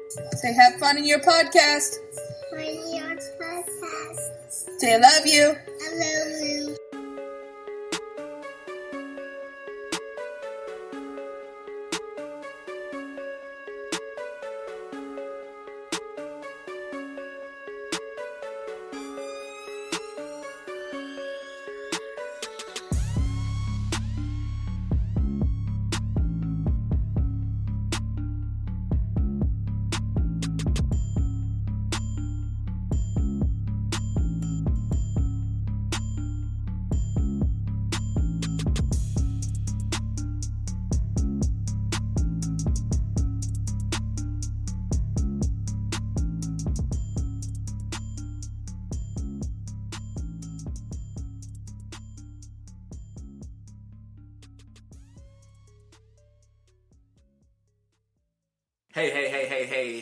Say have fun in your podcast. Fun in your podcast. Say I love you. I love you.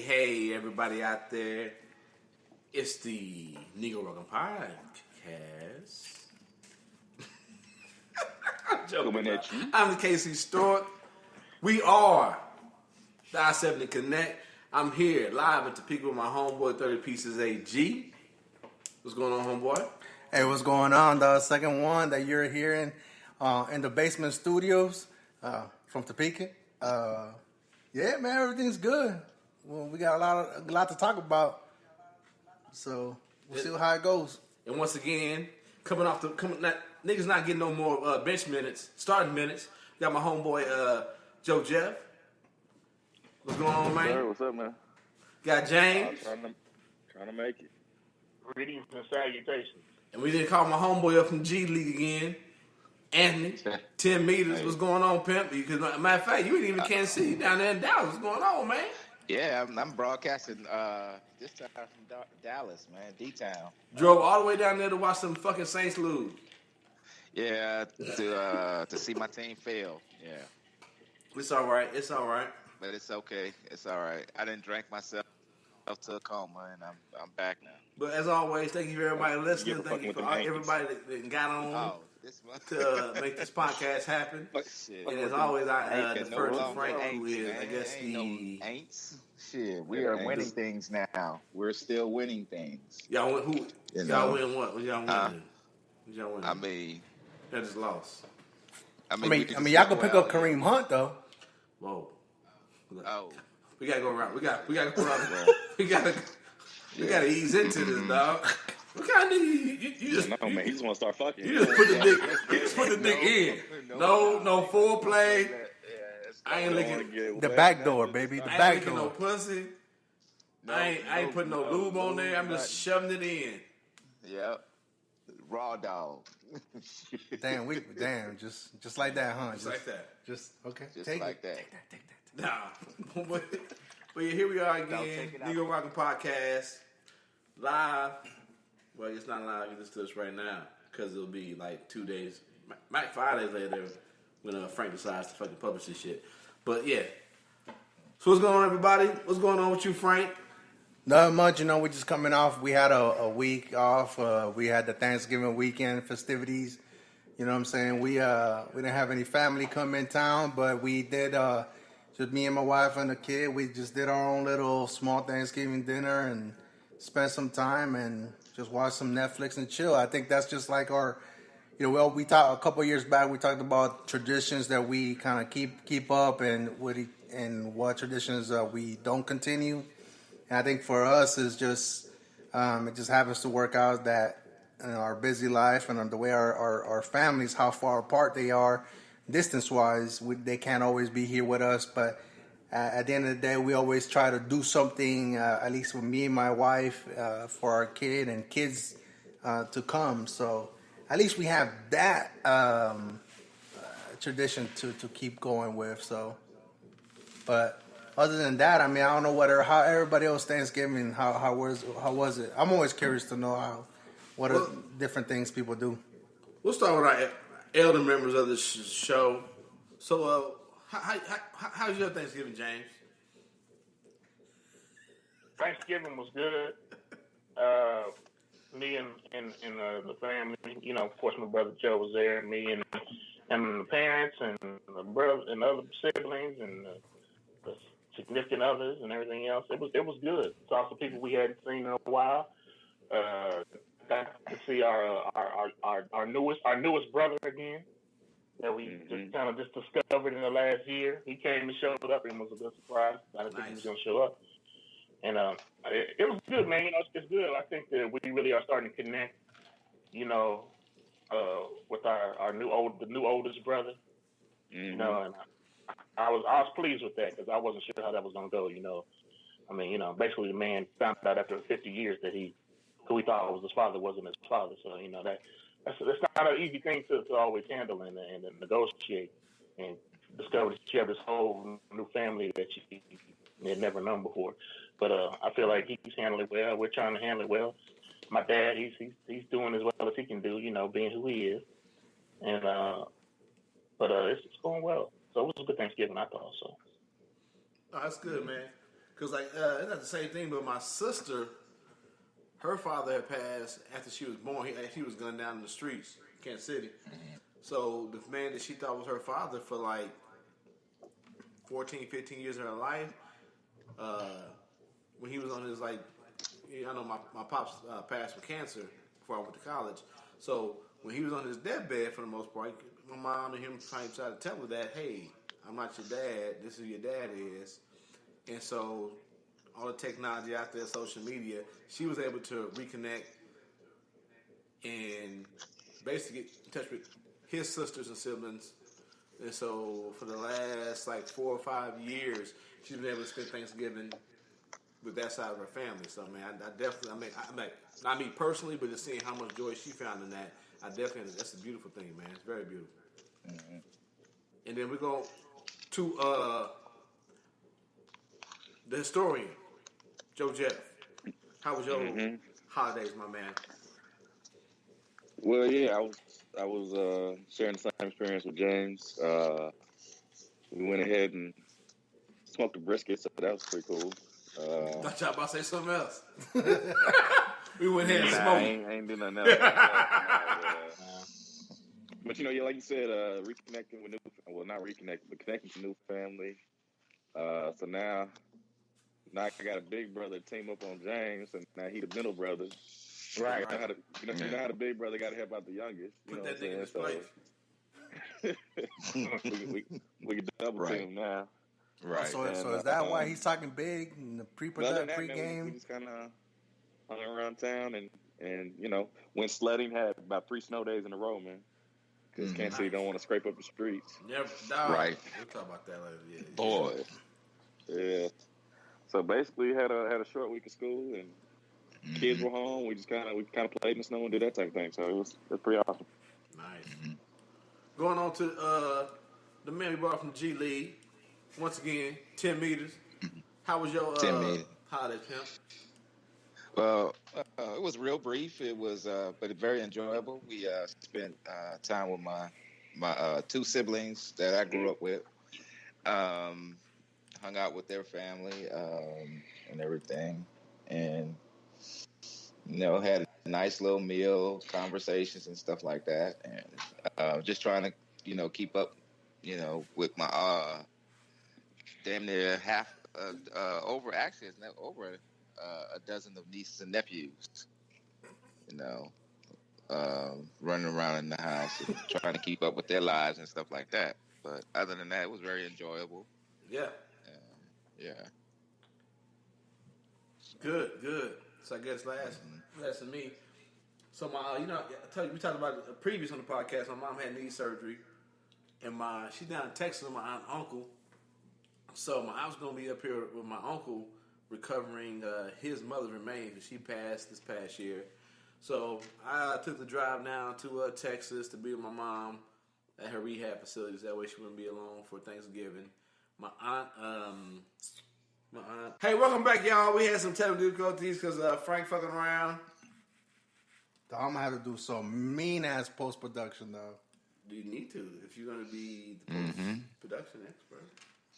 Hey, everybody out there. It's the Negroraguan Podcast. I'm joking at you. I'm the KC Stork. We are I-70 Connect. I'm here live at Topeka with my homeboy 30 Pieces AG. What's going on, homeboy? Hey, what's going on? The second one that you're hearing in the basement studios from Topeka. Yeah, man, everything's good. Well, we got a lot to talk about, so we'll see how it goes. And once again, niggas not getting no more bench minutes, starting minutes. Got my homeboy Joe Jeff. What's going on, man? Sir, what's up, man? Got James. Trying to make it. Greetings and salutations. And we didn't call my homeboy up from G League again. Anthony, 10 meters. What's going on, pimp? Because matter of fact, you ain't even Kansas City. You down there in Dallas. What's going on, man? Yeah, I'm broadcasting this time from Dallas, man, D-Town. Drove all the way down there to watch some fucking Saints lose. Yeah, to see my team fail. Yeah. It's all right. But it's okay. It's all right. I didn't drink myself to a coma, and I'm back now. But as always, thank you for everybody listening. Thank you for everybody that got on to make this podcast happen. And as always, I defer to Frank, who is, I guess, the... Shit, we are winning things now. We're still winning things. Y'all win who? Y'all win what? What y'all winning? I mean... That just lost. I mean, y'all can pick up Kareem Hunt, though. Whoa. Oh. We gotta go around. We gotta go around. We gotta ease into this, dog. What kind of nigga you just? No, man. He just want to start fucking. You just put the dick. You just put the dick in. No foreplay. I ain't licking the back door, baby. The back door. No pussy. I ain't putting no lube on there. I'm just shoving it in. Yep. Raw dog. Damn, just like that, huh? Just like that. Just okay. Just take like it. that. Nah. But yeah, here we are again. Negroraguan Podcast. Live. Well, it's not live. You listen to us right now because it'll be like 2 days, 5 days later when Frank decides to fucking publish this shit. But yeah. So what's going on, everybody? What's going on with you, Frank? Not much, we're just coming off. We had a week off. We had the Thanksgiving weekend festivities. You know what I'm saying? We didn't have any family come in town, but we did, just me and my wife and the kid, we just did our own little small Thanksgiving dinner and spent some time and just watch some Netflix and chill. I think that's just like our, we talked a couple of years back, we talked about traditions that we kind of keep up and what traditions we don't continue. And I think for us, it's just it just happens to work out that in our busy life and the way our families, how far apart they are, distance-wise, they can't always be here with us. But at the end of the day, we always try to do something, at least with me and my wife, for our kid and kids to come. So at least we have that tradition to keep going with. So, but... Other than that, I don't know how everybody else Thanksgiving, how was it? I'm always curious to know what are different things people do. We'll start with our elder members of the show. So, how's your Thanksgiving, James? Thanksgiving was good. Me and the family, of course, my brother Joe was there. Me and the parents and the brothers and other siblings and the significant others and everything else. It was good. Saw some people we hadn't seen in a while. Got to see our newest brother again that we just discovered in the last year. He came and showed up and was a good surprise. I didn't think he was going to show up. And it was good, man. It's good. I think that we really are starting to connect, with the new oldest brother. And I was pleased with that because I wasn't sure how that was going to go. Basically the man found out after 50 years that who he thought was his father wasn't his father. So that's not an easy thing to always handle and negotiate and discover that you have this whole new family that you had never known before. But I feel like he's handling it well. We're trying to handle it well. My dad, he's doing as well as he can do, being who he is. And but it's going well. So it was a good Thanksgiving, I thought. So. Oh, that's good, man. Because it's not the same thing, but my sister, her father had passed after she was born. He was gunned down in the streets, Kansas City. So the man that she thought was her father for 14, 15 years of her life, when he was on his I know my pops passed from cancer before I went to college. So when he was on his deathbed, for the most part, my mom and him tried to tell her that, hey, I'm not your dad. This is who your dad is. And so all the technology out there, social media, she was able to reconnect and basically get in touch with his sisters and siblings. And so for the last 4 or 5 years, she's been able to spend Thanksgiving with that side of her family. So, man, I definitely, not me personally, but just seeing how much joy she found in that, that's a beautiful thing, man. It's very beautiful. Mm-hmm. And then we go to the historian, Joe Jeff. How was your holidays, my man? Well, yeah, I was sharing the same experience with James. We went ahead and smoked a brisket, so that was pretty cool. Thought y'all about to say something else. We went ahead and smoked. I ain't do nothing else. But like you said, reconnecting with not reconnecting, but connecting to new family. So now I got a big brother team up on James, and now he the middle brother. Right. You know how the big brother got to help out the youngest. Put that thing in his place. we can double team now. Right. So is that why he's talking big in the pre-game? We just kind of hung around town and went sledding. Had about 3 snow days in a row, man. Because Kansas City don't want to scrape up the streets. Never. Right. We'll talk about that later. Yeah. Boy. Yeah. So basically, had a short week of school and kids were home. We kind of played in the snow and did that type of thing. So it was pretty awesome. Nice. Going on to the man we brought from G League. Once again, 10 meters. How was your holiday, pimp? Well, it was real brief. It was, but very enjoyable. We spent time with my 2 siblings that I grew up with. Hung out with their family and everything, and had a nice little meal, conversations and stuff like that, and just trying to keep up, with my damn near half over a dozen of nieces and nephews, running around in the house and trying to keep up with their lives and stuff like that. But other than that, it was very enjoyable. Yeah. Yeah. Good. So I guess last of me. So I tell you, we talked about it previous on the podcast. My mom had knee surgery, and she's down in Texas with my aunt and uncle. So I was gonna be up here with my uncle recovering his mother's remains. She passed this past year. So I took the drive down to Texas to be with my mom at her rehab facilities. That way she wouldn't be alone for Thanksgiving. My aunt. Hey, welcome back, y'all. We had some technical difficulties because Frank fucking around. I'm gonna have to do some mean ass post production though. Do you need to if you're gonna be the post production expert?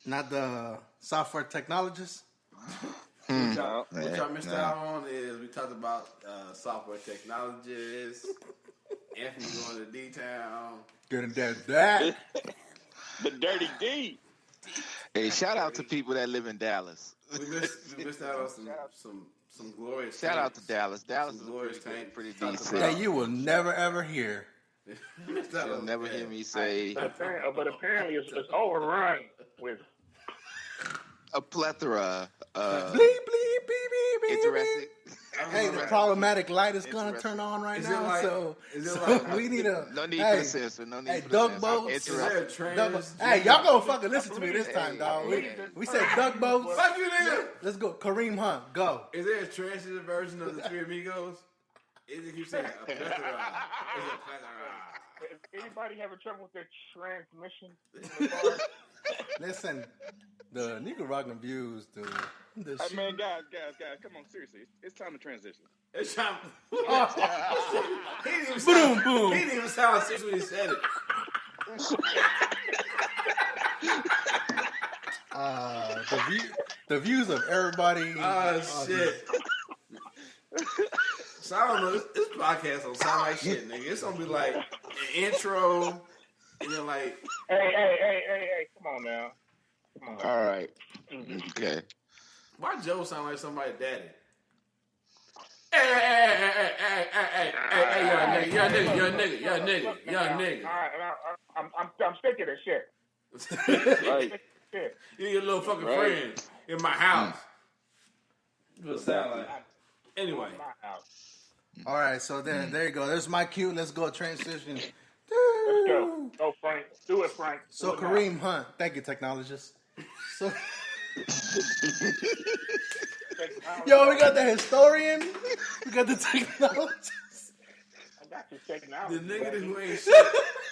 Not the software technologist. What y'all missed out on is we talked about software technologists. Anthony going to D-Town. Getting that. The dirty D. Hey, shout out to people that live in Dallas. We missed out on some glorious. Shout out to Dallas. Dallas is glorious pretty decent. That you will never ever hear. You'll never hear me say But apparently it's overrun with a plethora of Bleep, bleep, beep, beep, beep, interesting. Hey, the problematic light is gonna turn on right now, so we need a. No need for the censor. No need for the duck censor. boats. Interesting. Hey, y'all gonna fucking listen to me this time, dog. We said duck boats. Fuck you, nigga. Let's go, Kareem Hunt. Go. Is there a transgender version of the Three Amigos? Is it keep saying a plethora? Is it a plethora? Is anybody having trouble with their transmission in the car? Listen, the Negroraguan views, dude. Hey, man, guys, come on, seriously. It's time to transition. It's time. He didn't Boom. even sound serious when he said it. The views of everybody. Oh, shit. So I don't know. This podcast don't sound like shit, nigga. It's gonna be like an intro, and then like, Hey, come on now. Come on. All right. Okay. why Joe sound like somebody's daddy? Hey, young nigga. All right, I'm sick of this shit. Right. Shit. You your little fucking friend in my house. What it sound like? Anyway. My house. All right, so there you go. There's my cue. Let's go transition. Let's go. Go, Frank. Do it, Frank. So Kareem Hunt, thank you, technologist. So, yo, we got the historian. We got the technologist. I got you technology. The nigga who ain't shit.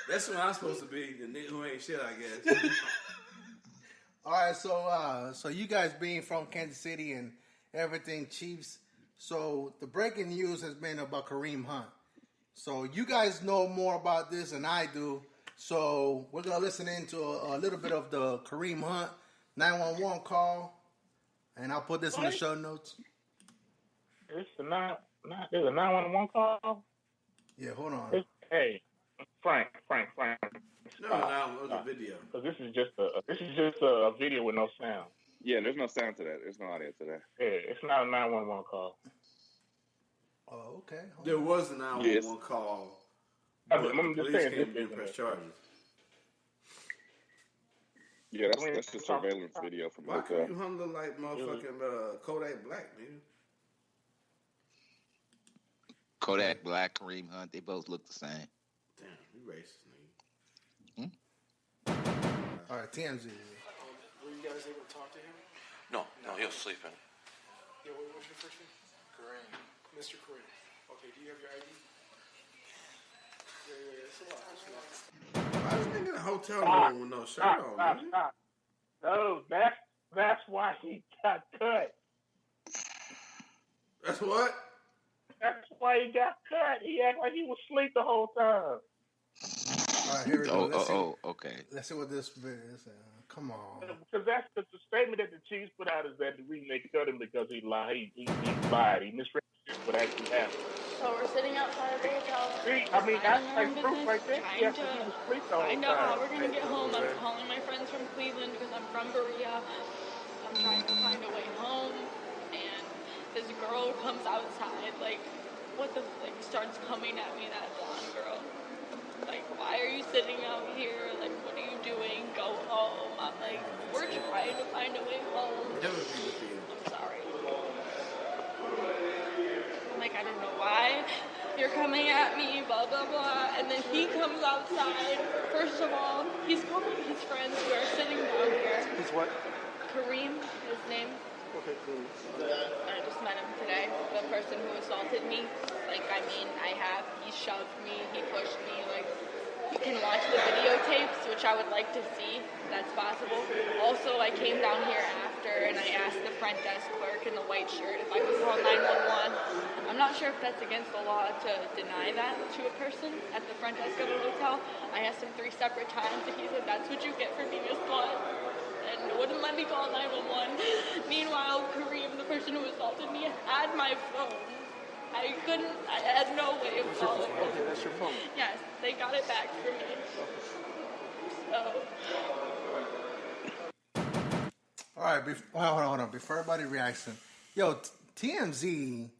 That's what I'm supposed to be. The nigga who ain't shit, I guess. All right, so you guys being from Kansas City and everything, Chiefs. So the breaking news has been about Kareem Hunt. So you guys know more about this than I do. So we're gonna listen into a little bit of the Kareem Hunt 911 call, and I'll put this in the show notes. There's a 911 call. Yeah, hold on. Hey, Frank. No, it was a video. Because this is just a video with no sound. Yeah, there's no sound to that. There's no audio to that. Yeah, it's not a 911 call. Oh, okay. There was a 911 call. I'm But just police saying, came this and press charges. Yeah, that's the surveillance video from the Why hotel. can't you hung look like motherfucking Kodak Black, nigga? Kodak Black, Kareem Hunt, they both look the same. Damn, you racist, nigga. All right, TMZ. Were you guys able to talk to him? No, he was sleeping. Yeah, what's your first name? Kareem. Mr. Kareem. Okay, do you have your ID? Yeah, it's a lot. Why is nigga in a hotel room with no shirt on, nigga? No, that's why he got cut. That's what? That's why he got cut. He acted like he was asleep the whole time. All right, here we go. Okay. Let's see what this is. Come on. Because that's the statement that the Chiefs put out is that the reason they cut him because he lied. He lied. He misrepresented what actually happened. So we're sitting outside of the hotel. See, I mean, that's like proof right there. He has to be asleep the whole I know how time. we're gonna get home. I'm calling my friends from Cleveland because I'm from Berea. I'm trying to find a way home, and this girl comes outside, like, starts coming at me, that blonde girl. Like, why are you sitting out here? Like, what are you doing? Go home. I'm like, we're trying to find a way home. I'm sorry. I'm like, I don't know why you're coming at me, blah, blah, blah. And then he comes outside. First of all, he's calling his friends who are sitting down here. He's what? Kareem, his name. Okay, Kareem. I just met him today. The person who assaulted me. He shoved me, he pushed me. Like, you can watch the videotapes, which I would like to see, if that's possible. Also, I came down here after and I asked the front desk clerk in the white shirt if I could call 911. I'm not sure if that's against the law to deny that to a person at the front desk of a hotel. I asked him 3 separate times and he said, that's what you get for being a slut. And wouldn't let me call 911. Meanwhile, Kareem, the person who assaulted me, had my phone. I had no way of calling him. Okay, that's your phone. Yes, they got it back for me. So. All right, hold on. Before everybody reaction, yo, TMZ,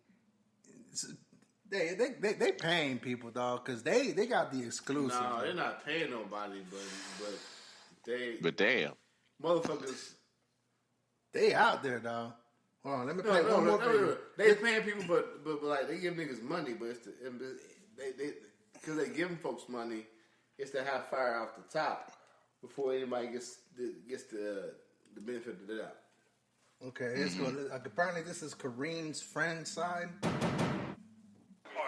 they paying people, dog, because they got the exclusive. No, they're not paying nobody, but they. But damn, motherfuckers, they out there, dog. Hold on, let me play one more video. They paying people, but like they give niggas money, but it's they because they giving folks money, it's to have fire off the top before anybody gets the benefit of the doubt. Okay, let's go. Apparently, this is Kareem's friend side.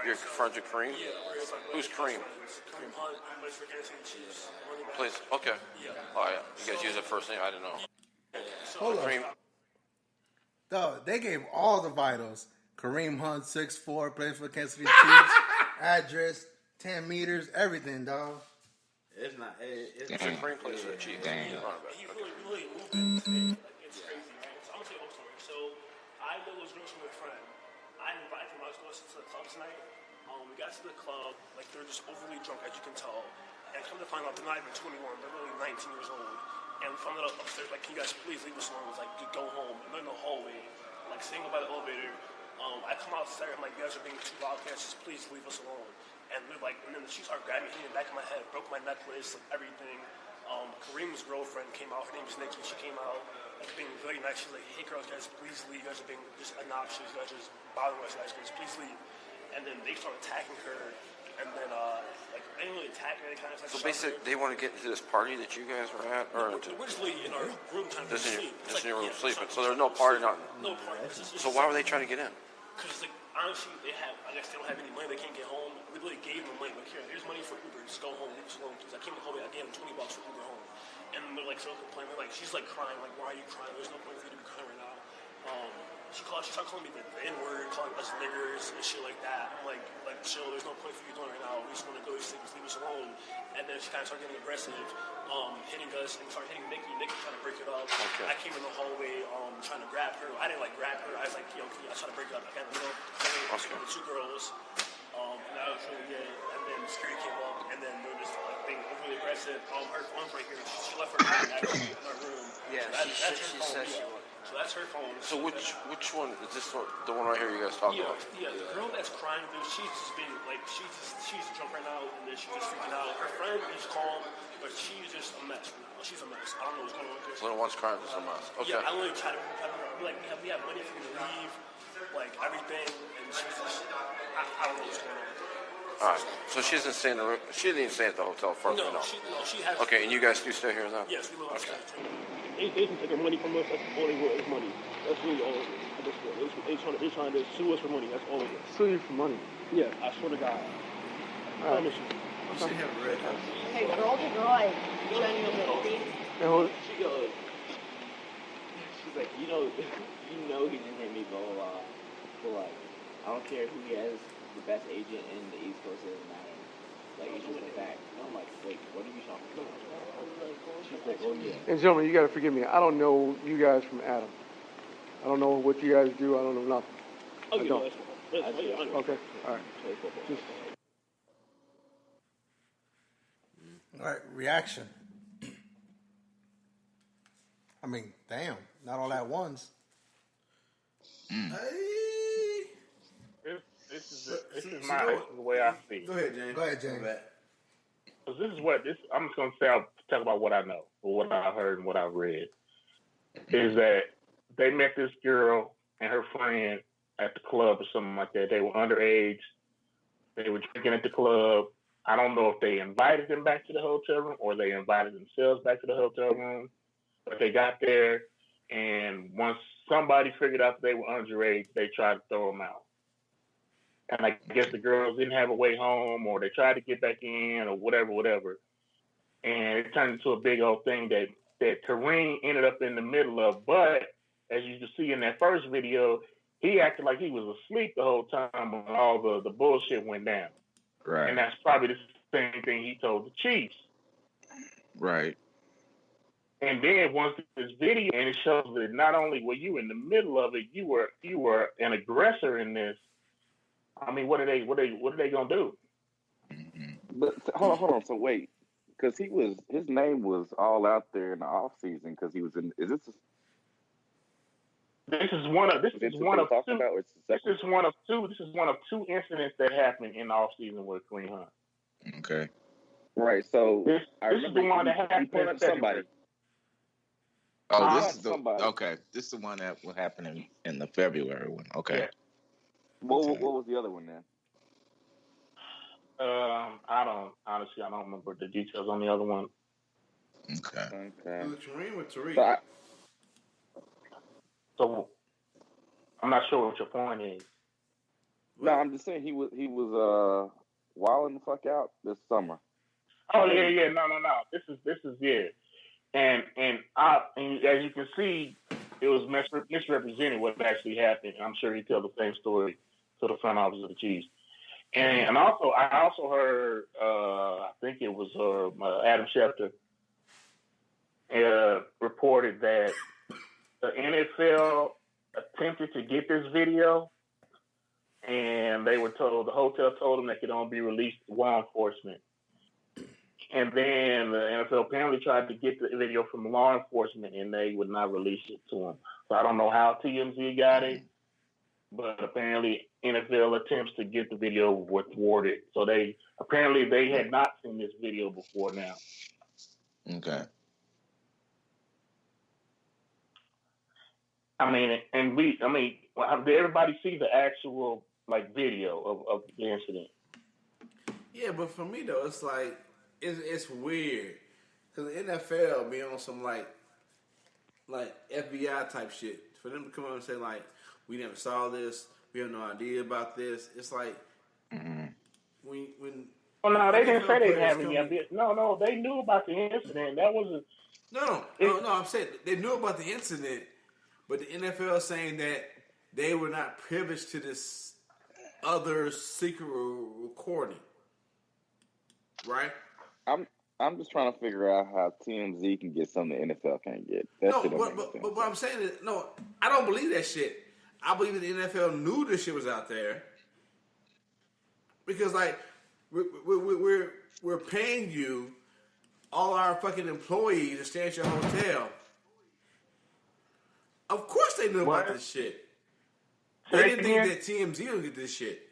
You're friends with Kareem? Yeah. Who's Kareem? Kareem Hunt, plays for Kansas City Chiefs. Please. Okay. Yeah. Oh, yeah. You guys use that first name? I didn't know. Hold on. Kareem. Dog, they gave all the vitals. Kareem Hunt, 6'4", plays for Kansas City Chiefs. Address, 10 meters, everything, dog. It's not. It's Kareem plays for the Chiefs. Damn. He really moved it. It's crazy, man. So I'm gonna tell you a story. So I was drinking with a friend. I invited him. I was going to the club tonight. We got to the club, like they're just overly drunk, as you can tell. And come to find out, they're not even 21. They're really 19 years old. And we found out upstairs, like, can you guys please leave us alone? It was like, go home. And they're in the hallway, like, sitting by the elevator. I come outside, I'm like, you guys are being too loud, guys, just please leave us alone. And they're like, and then she started grabbing me in the back of my head, broke my necklace, like, everything. Kareem's girlfriend came out, her name is Nikki, she came out, like, being very nice. She's like, hey, girls, guys, please leave. You guys are being just obnoxious. You guys are just bothering us, guys, please leave. And then they started attacking her, and then, like, they didn't really attack her, they kind of like, So basically, they want to get into this party that you guys were at? Or we're just in our room trying to sleep. Just in your room sleeping. So there's no party, nothing? No party. So why were they trying to get in? Because, like, honestly, I guess they don't have any money, they can't get home. We really gave them money, like, here's money for Uber, just go home, leave us alone. Because I came home, I gave them $20 for Uber home. And they're, like, so complaining, like, she's, like, crying, like, why are you crying? There's no point for you to be crying right now. She started calling me the N-word, calling us niggers and shit like that. I'm like, chill, there's no point for you doing right now. We just want to go to sleep, just leave us alone. And then she kind of started getting aggressive, hitting us, and started hitting Nikki. Nikki trying to break it up. Okay. I came in the hallway, trying to grab her. I didn't, like, grab her. I was like, yo, I tried to break it up. I got in the middle of the two girls. And that was really good. And then security came up, and then they were just, like, being overly aggressive. Her phone's right here. She left her phone in our room. Yeah, so that's her phone. So that's her phone. So which one is this? The one right here you guys talking about? Yeah, the girl that's crying, dude, she's just being like, she's drunk right now, and then she's just freaking out. Her friend is calm, but she's just a mess right now. She's a mess. I don't know what's going on with her. So the one's crying for some else. Okay. Yeah, I literally try to like, we have money for you to leave, like everything, and she's just, I don't know what's going on with her. All right. So she doesn't stay in the room. She didn't even stay at the hotel first. No, she has. Okay, and you guys do stay here now? Yes, we live upstairs. Okay. They can take our money from us. That's all they want is money. That's really all it is. They're trying to sue us for money. That's all it is. Sue you for money? Yeah, I swear to God. I promise you. She have a red house. Hey, girl to girl, genuinely. She goes, she's like, you know he just hit me, blah, blah, blah. But, like, I don't care who he has, the best agent in the East Coast, it doesn't matter. Like, it's just a fact. And I'm like, wait, what are you talking about? She's like, oh, yeah. And gentlemen, you got to forgive me. I don't know you guys from Adam. I don't know what you guys do. I don't know nothing. Okay, I don't. okay, all right. Just, All right, reaction. I mean, damn, not all at once. This is the way I see it. Go ahead, James. Go ahead, James. Because I'm just going to say, I'll talk about what I know, or what I heard and what I read, is that they met this girl and her friend at the club or something like that. They were underage. They were drinking at the club. I don't know if they invited them back to the hotel room or they invited themselves back to the hotel room, but they got there, and once somebody figured out that they were underage, they tried to throw them out. And I guess the girls didn't have a way home, or they tried to get back in, or whatever. And it turned into a big old thing that Kareem ended up in the middle of. But as you can see in that first video, he acted like he was asleep the whole time when all the bullshit went down. Right. And that's probably the same thing he told the Chiefs. Right. And then once this video, and it shows that not only were you in the middle of it, you were an aggressor in this. I mean, what are they gonna do? But hold on. So wait, because his name was all out there in the off season because he was in. This is one of two. This is one of two incidents that happened in the off season with Kareem Hunt. Okay. Right. So this is the one that happened in somebody. Oh, this is the okay. This is the one that will happen in the February one. Okay. Yeah. What was the other one then? I don't remember the details on the other one. Okay. Was it Kareem or Tariq? So I'm not sure what your point is. No, I'm just saying he was wilding the fuck out this summer. Oh yeah, no. This is yeah, and as you can see, it was misrepresented what actually happened. I'm sure he tell the same story to the front office of the Chiefs. And also, I also heard, I think it was Adam Schefter reported that the NFL attempted to get this video, and the hotel told them that could only be released to law enforcement. And then the NFL apparently tried to get the video from law enforcement, and they would not release it to them. So I don't know how TMZ got it, but apparently NFL attempts to get the video were thwarted. So they had not seen this video before now. Okay. Did everybody see the actual video of the incident? Yeah, but for me though, it's like it's weird because the NFL be on some like FBI type shit. For them to come out and say like, we never saw this, we have no idea about this. It's like when. Oh no, they didn't say they didn't have any idea. No, they knew about the incident. That wasn't. No. I'm saying they knew about the incident, but the NFL saying that they were not privileged to this other secret recording, right? I'm just trying to figure out how TMZ can get something the NFL can't get. But what I'm saying is, no, I don't believe that shit. I believe that the NFL knew this shit was out there because, like, we're paying you, all our fucking employees, to stay at your hotel. Of course, they knew about this shit. They didn't think that TMZ would get this shit.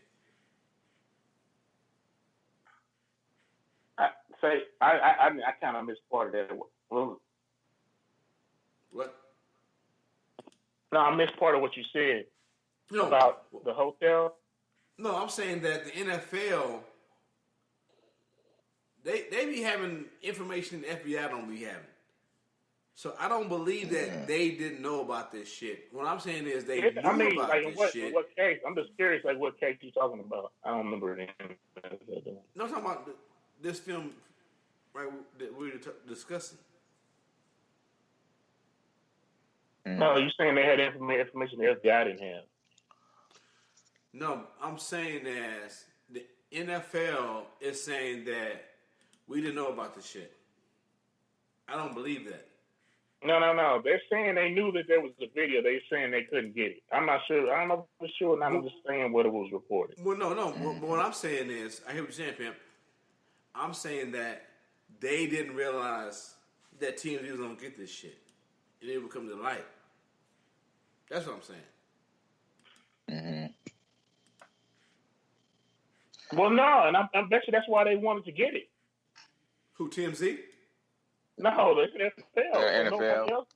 I kind of missed part of that. What? No, I missed part of what you said about the hotel. No, I'm saying that the NFL, they be having information the FBI don't be having. So I don't believe that they didn't know about this shit. What I'm saying is they knew about this shit. What case? I'm just curious, what case you talking about? I don't remember it. No, I'm talking about this film, right, that we were discussing. No, you're saying they had information the FBI didn't have. No, I'm saying that the NFL is saying that we didn't know about this shit. I don't believe that. No. They're saying they knew that there was a video. They're saying they couldn't get it. I'm not sure. I don't know for sure. And I'm just saying what it was reported. Well, no. But what I'm saying is, I hear what you're saying, Pimp. I'm saying that they didn't realize that TMZ was going to get this shit. And it would come to light. That's what I'm saying. Well, no, and I bet you that's why they wanted to get it. Who, TMZ? No, the NFL. NFL.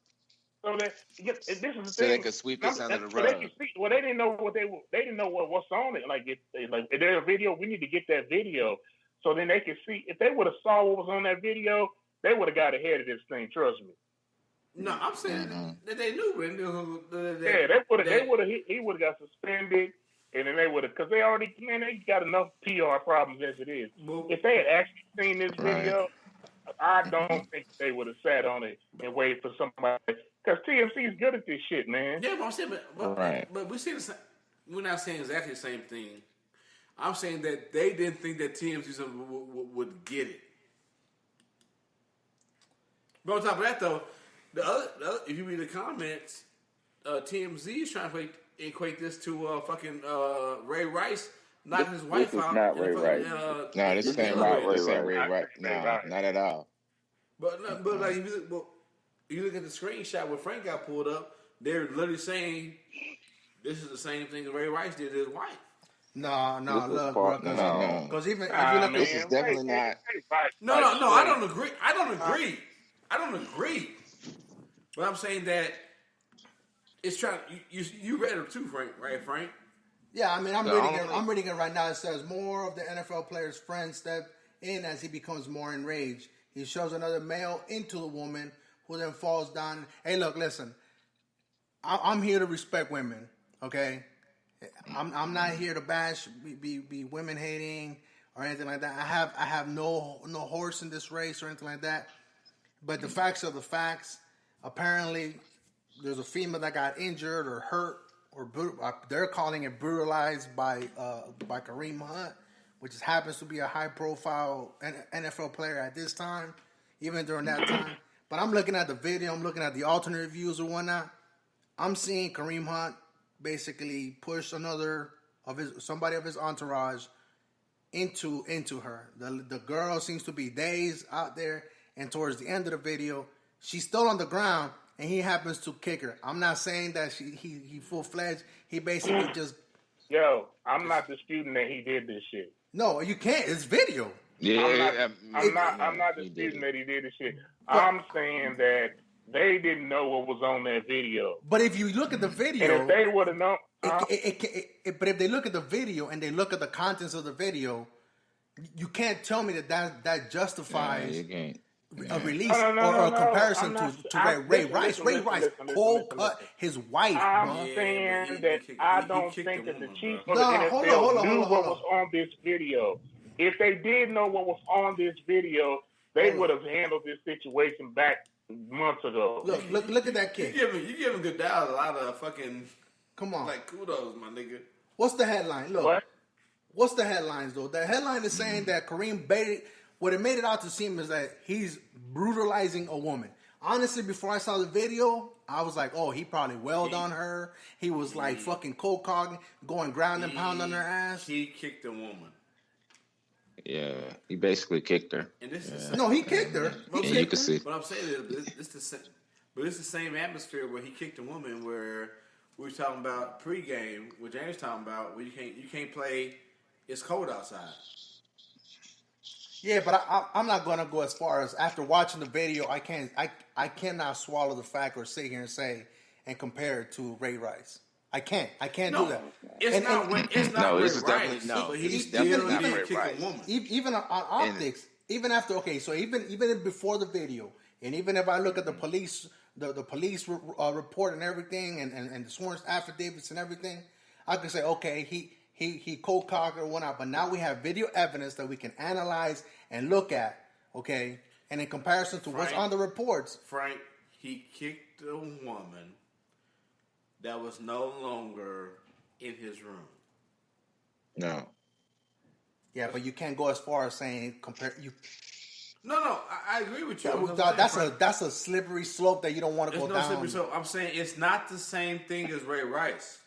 So this is the thing. So they could sweep this under the rug. They didn't know what they didn't know what's on it. If there's a video, we need to get that video so then they could see. If they would have saw what was on that video, they would have got ahead of this thing. Trust me. No, I'm saying that they knew. He would have got suspended, and then they would have, because they got enough PR problems as it is. If they had actually seen this video, I don't think they would have sat on it and waited for somebody. Because TMC is good at this shit, man. Yeah, but I'm saying, but we see the same. We're not saying exactly the same thing. I'm saying that they didn't think that TMZ would get it. But on top of that, though, the other, if you read the comments, TMZ is trying to equate this to fucking Ray Rice knocking his wife out. This is not Ray Rice. No, this ain't Ray Rice. No, not at all. But like, if you look at the screenshot where Frank got pulled up, they're literally saying this is the same thing that Ray Rice did to his wife. No, look, bro. Because even if you look, this is definitely not. No. I don't agree. I don't agree. But I'm saying that it's trying. You read it too, Frank? Right, Frank? Yeah, I mean, I'm reading it right now. It says more of the NFL player's friends step in as he becomes more enraged. He shoves another male into the woman, who then falls down. Hey, look, listen. I'm here to respect women. Okay, I'm not here to bash, be women hating or anything like that. I have no horse in this race or anything like that. But the facts are the facts. Apparently, there's a female that got injured or hurt, or they're calling it brutalized by Kareem Hunt, which happens to be a high-profile NFL player at this time, even during that time. But I'm looking at the video. I'm looking at the alternate views or whatnot. I'm seeing Kareem Hunt basically push somebody of his entourage into her. The girl seems to be dazed out there, and towards the end of the video, she's still on the ground, and he happens to kick her. I'm not saying that he full-fledged. He basically just... Yo, I'm not disputing that he did this shit. No, you can't. It's video. Yeah, I'm not disputing that he did this shit. I'm saying that they didn't know what was on that video. But if you look at the video... And if they would have known... but if they look at the video and they look at the contents of the video, you can't tell me that justifies a release or a comparison to Ray Rice. Ray Rice cold cut his wife. I'm saying that I don't think that the Chiefs or the NFL knew what was on this video. If they did know what was on this video, they would have handled this situation back months ago. Look at that kid. You giving Goodell a lot of fucking... Come on. Like, kudos, my nigga. What's the headline? Look. What? What's the headlines, though? The headline is saying that Kareem baited... What it made it out to seem is that he's brutalizing a woman. Honestly, before I saw the video, I was like, oh, he probably wailed on her. He was like fucking cold cogging, going ground and pound on her ass. He kicked a woman. Yeah, he basically kicked her. And this is no, he kicked her. You can see. But I'm saying it's the same atmosphere where he kicked a woman where we were talking about pregame, what James talking about, where you can't play. It's cold outside. Yeah, but I'm not gonna go as far as after watching the video. I cannot swallow the fact or sit here and say and compare it to Ray Rice. I can't do that. It's not Ray Rice. No, He's definitely not still Ray kick Rice. a woman. Even on optics, even after so even before the video, and even if I look at the police report and everything, and the sworn affidavits and everything, I can say okay, he cold cocked or whatnot, but now we have video evidence that we can analyze and look at, okay? And in comparison to what's on the reports, Frank, he kicked a woman that was no longer in his room. No. Yeah, but you can't go as far as saying compare you. No, I agree with you. That's a slippery slope that you don't want to go down. Slippery slope. I'm saying it's not the same thing as Ray Rice.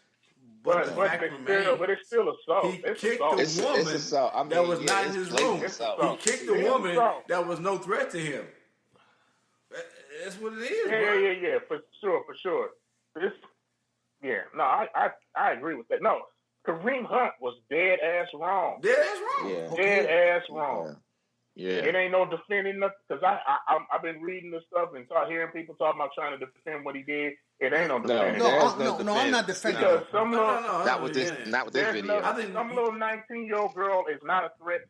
But it's still assault. He kicked a woman that was not in his room. He kicked a woman that was no threat to him. That's what it is, bro. Yeah, for sure. I agree with that. No, Kareem Hunt was dead ass wrong. Dead ass wrong. Yeah. It ain't no defending nothing, because I've been reading this stuff and hearing people talking about trying to defend what he did. It ain't no defending. No, I'm not defending. Because not with this video. Some little 19-year-old girl is not a threat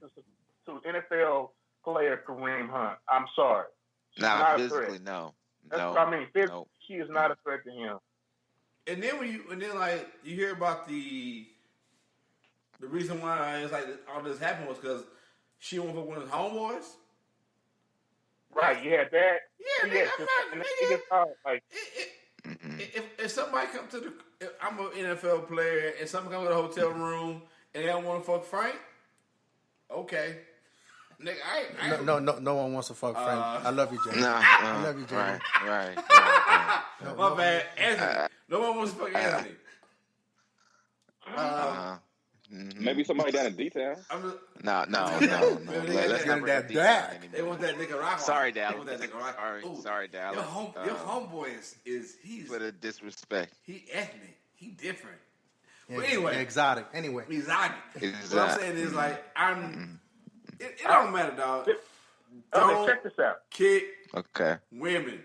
to NFL player Kareem Hunt. I'm sorry. Not physically, no. Physically, she is not a threat to him. And then you hear about the reason why it's like all this happened was because she went for one of his homeboys. Right, yeah, that. Yeah, if somebody comes to I'm an NFL player, and somebody comes to the hotel room and they don't want to fuck Frank, okay. Nigga, no one wants to fuck Frank. I love you, Jay. I love you, Jay. Right. My bad, Anthony. No one wants to fuck Anthony. Maybe somebody down in D-Town. No. Let's not bring up D-Town anymore. They want that Nicaraguan. Sorry, Dallas. They want that Nicaraguan. Sorry, Dallas. Your homeboy he's for the disrespect. He ethnic. He different. Yeah, But anyway, exotic. Anyway, exotic. What I'm saying is like It don't matter, dog. Okay, check this out. Kick. Okay. Women.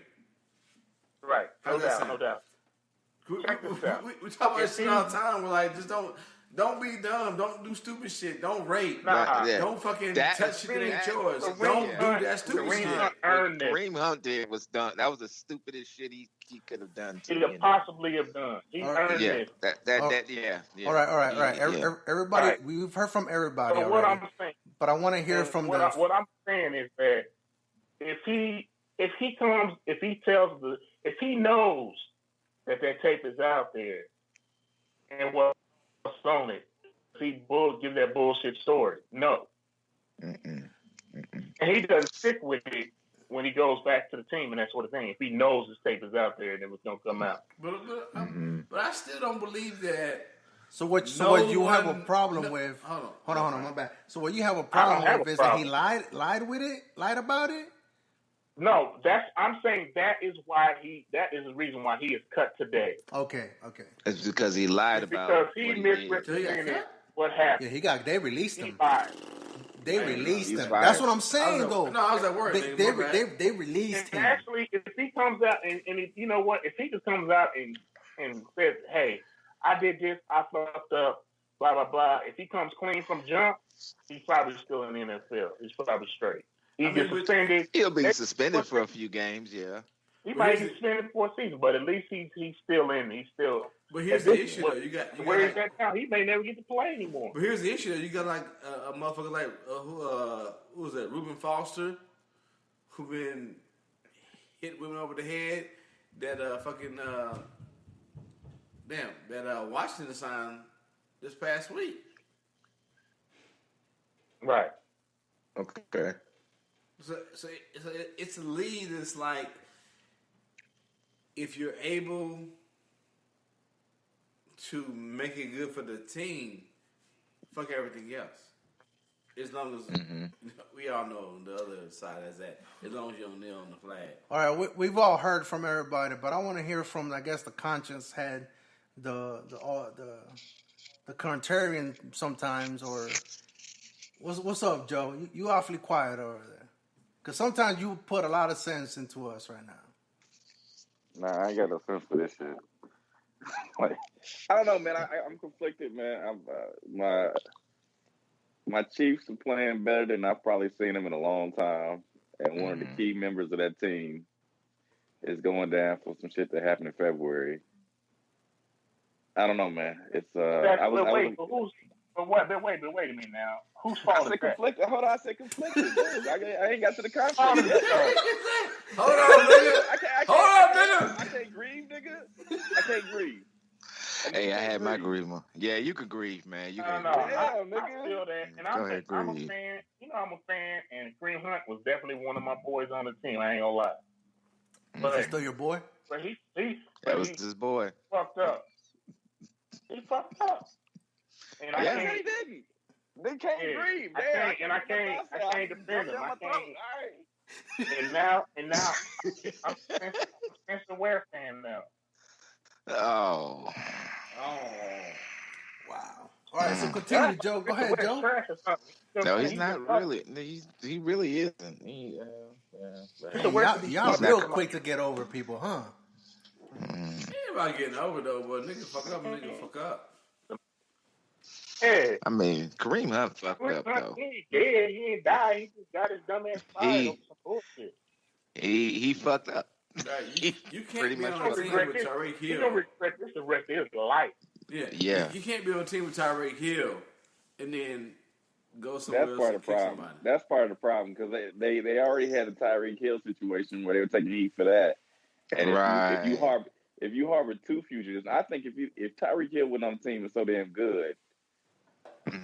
Right. No doubt. Check this out. We talk about shit all the time. We're like, just don't be dumb. Don't do stupid shit. Don't rape. Don't fucking touch shit that ain't yours. Don't do that stupid shit. What Kareem Hunt did was done. That was the stupidest shit he could have done. He could possibly have done. He earned it. All right. Everybody, we've heard from everybody already. What I'm saying, but I want to hear from what I'm saying is that if he knows that tape is out there and what's on it, he give that bullshit story. No. And he doesn't stick with it when he goes back to the team and that sort of thing. If he knows this tape is out there and it was going to come out. But I still don't believe that. So what you have a problem with? Hold on, my bad. So what you have a problem with is that he lied about it? No, I'm saying that is the reason why he is cut today. Okay. It's because he lied about it. Because he misrepresented what happened. Yeah, they released him. Lied. They released him. That's what I'm saying, though. No, I was at work. They released him. Actually, if he comes out and you know what? If he just comes out and says, "Hey, I did this. I fucked up. Blah blah blah." If he comes clean from jump, he's probably still in the NFL. He's probably straight. He'll be suspended for a few games. Yeah. He might be suspended for a season, but at least he's still in. He's still. But here's the issue, though. You got where he's at now. He may never get to play anymore. But here's the issue, though. You got like a motherfucker like who was that? Reuben Foster, who been hit women over the head. That Washington signed this past week. Right. Okay. So it's a league that's like, if you're able to make it good for the team, fuck everything else. As long as we all know the other side is that. As long as you don't kneel on the flag. All right, we've all heard from everybody, but I want to hear from, I guess, the conscience head, the contrarian sometimes, or what's up, Joe? You awfully quiet over there. Because sometimes you put a lot of sense into us right now. Nah, I ain't got no sense for this shit. Like, I don't know, man. I'm conflicted, man. My Chiefs are playing better than I've probably seen them in a long time. And one of the key members of that team is going down for some shit that happened in February. I don't know, man. It's wait a minute now. Whose fault is that? Conflicted. Hold on, I said conflicted. I ain't got to the conflict. Hold on, nigga. I can't grieve, nigga. I can't grieve. Hey, I had my grievement. Yeah, you can grieve, man. You can. I feel that, and I'm a fan. I'm a fan, and Kareem Hunt was definitely one of my boys on the team. I ain't gonna lie. But he's still your boy? But that was his boy. Fucked up. He fucked up. And I can't. He didn't. They can't grieve. I can't defend him. I can't. And now, I'm Spencer Ware fan now. Oh. Wow. All right, so continue, Joe. Go ahead, Joe. No, he's not really. He really isn't. Y'all real quick to get over people, huh? Everybody getting over though, but nigga fuck up. Yeah. I mean, Kareem Hunt fucked up though. He ain't dead. He ain't died. He just got his dumb ass fired over some bullshit. He fucked up. You can't be on a team with Tyreek Hill. You don't regret this the rest of his life. Yeah. You can't be on a team with Tyreek Hill and then go somewhere else and kick somebody. That's part of the problem because they already had a Tyreek Hill situation where they were taking heat for that. And if you harbor two fugitives, I think if Tyreek Hill went on the team was so damn good,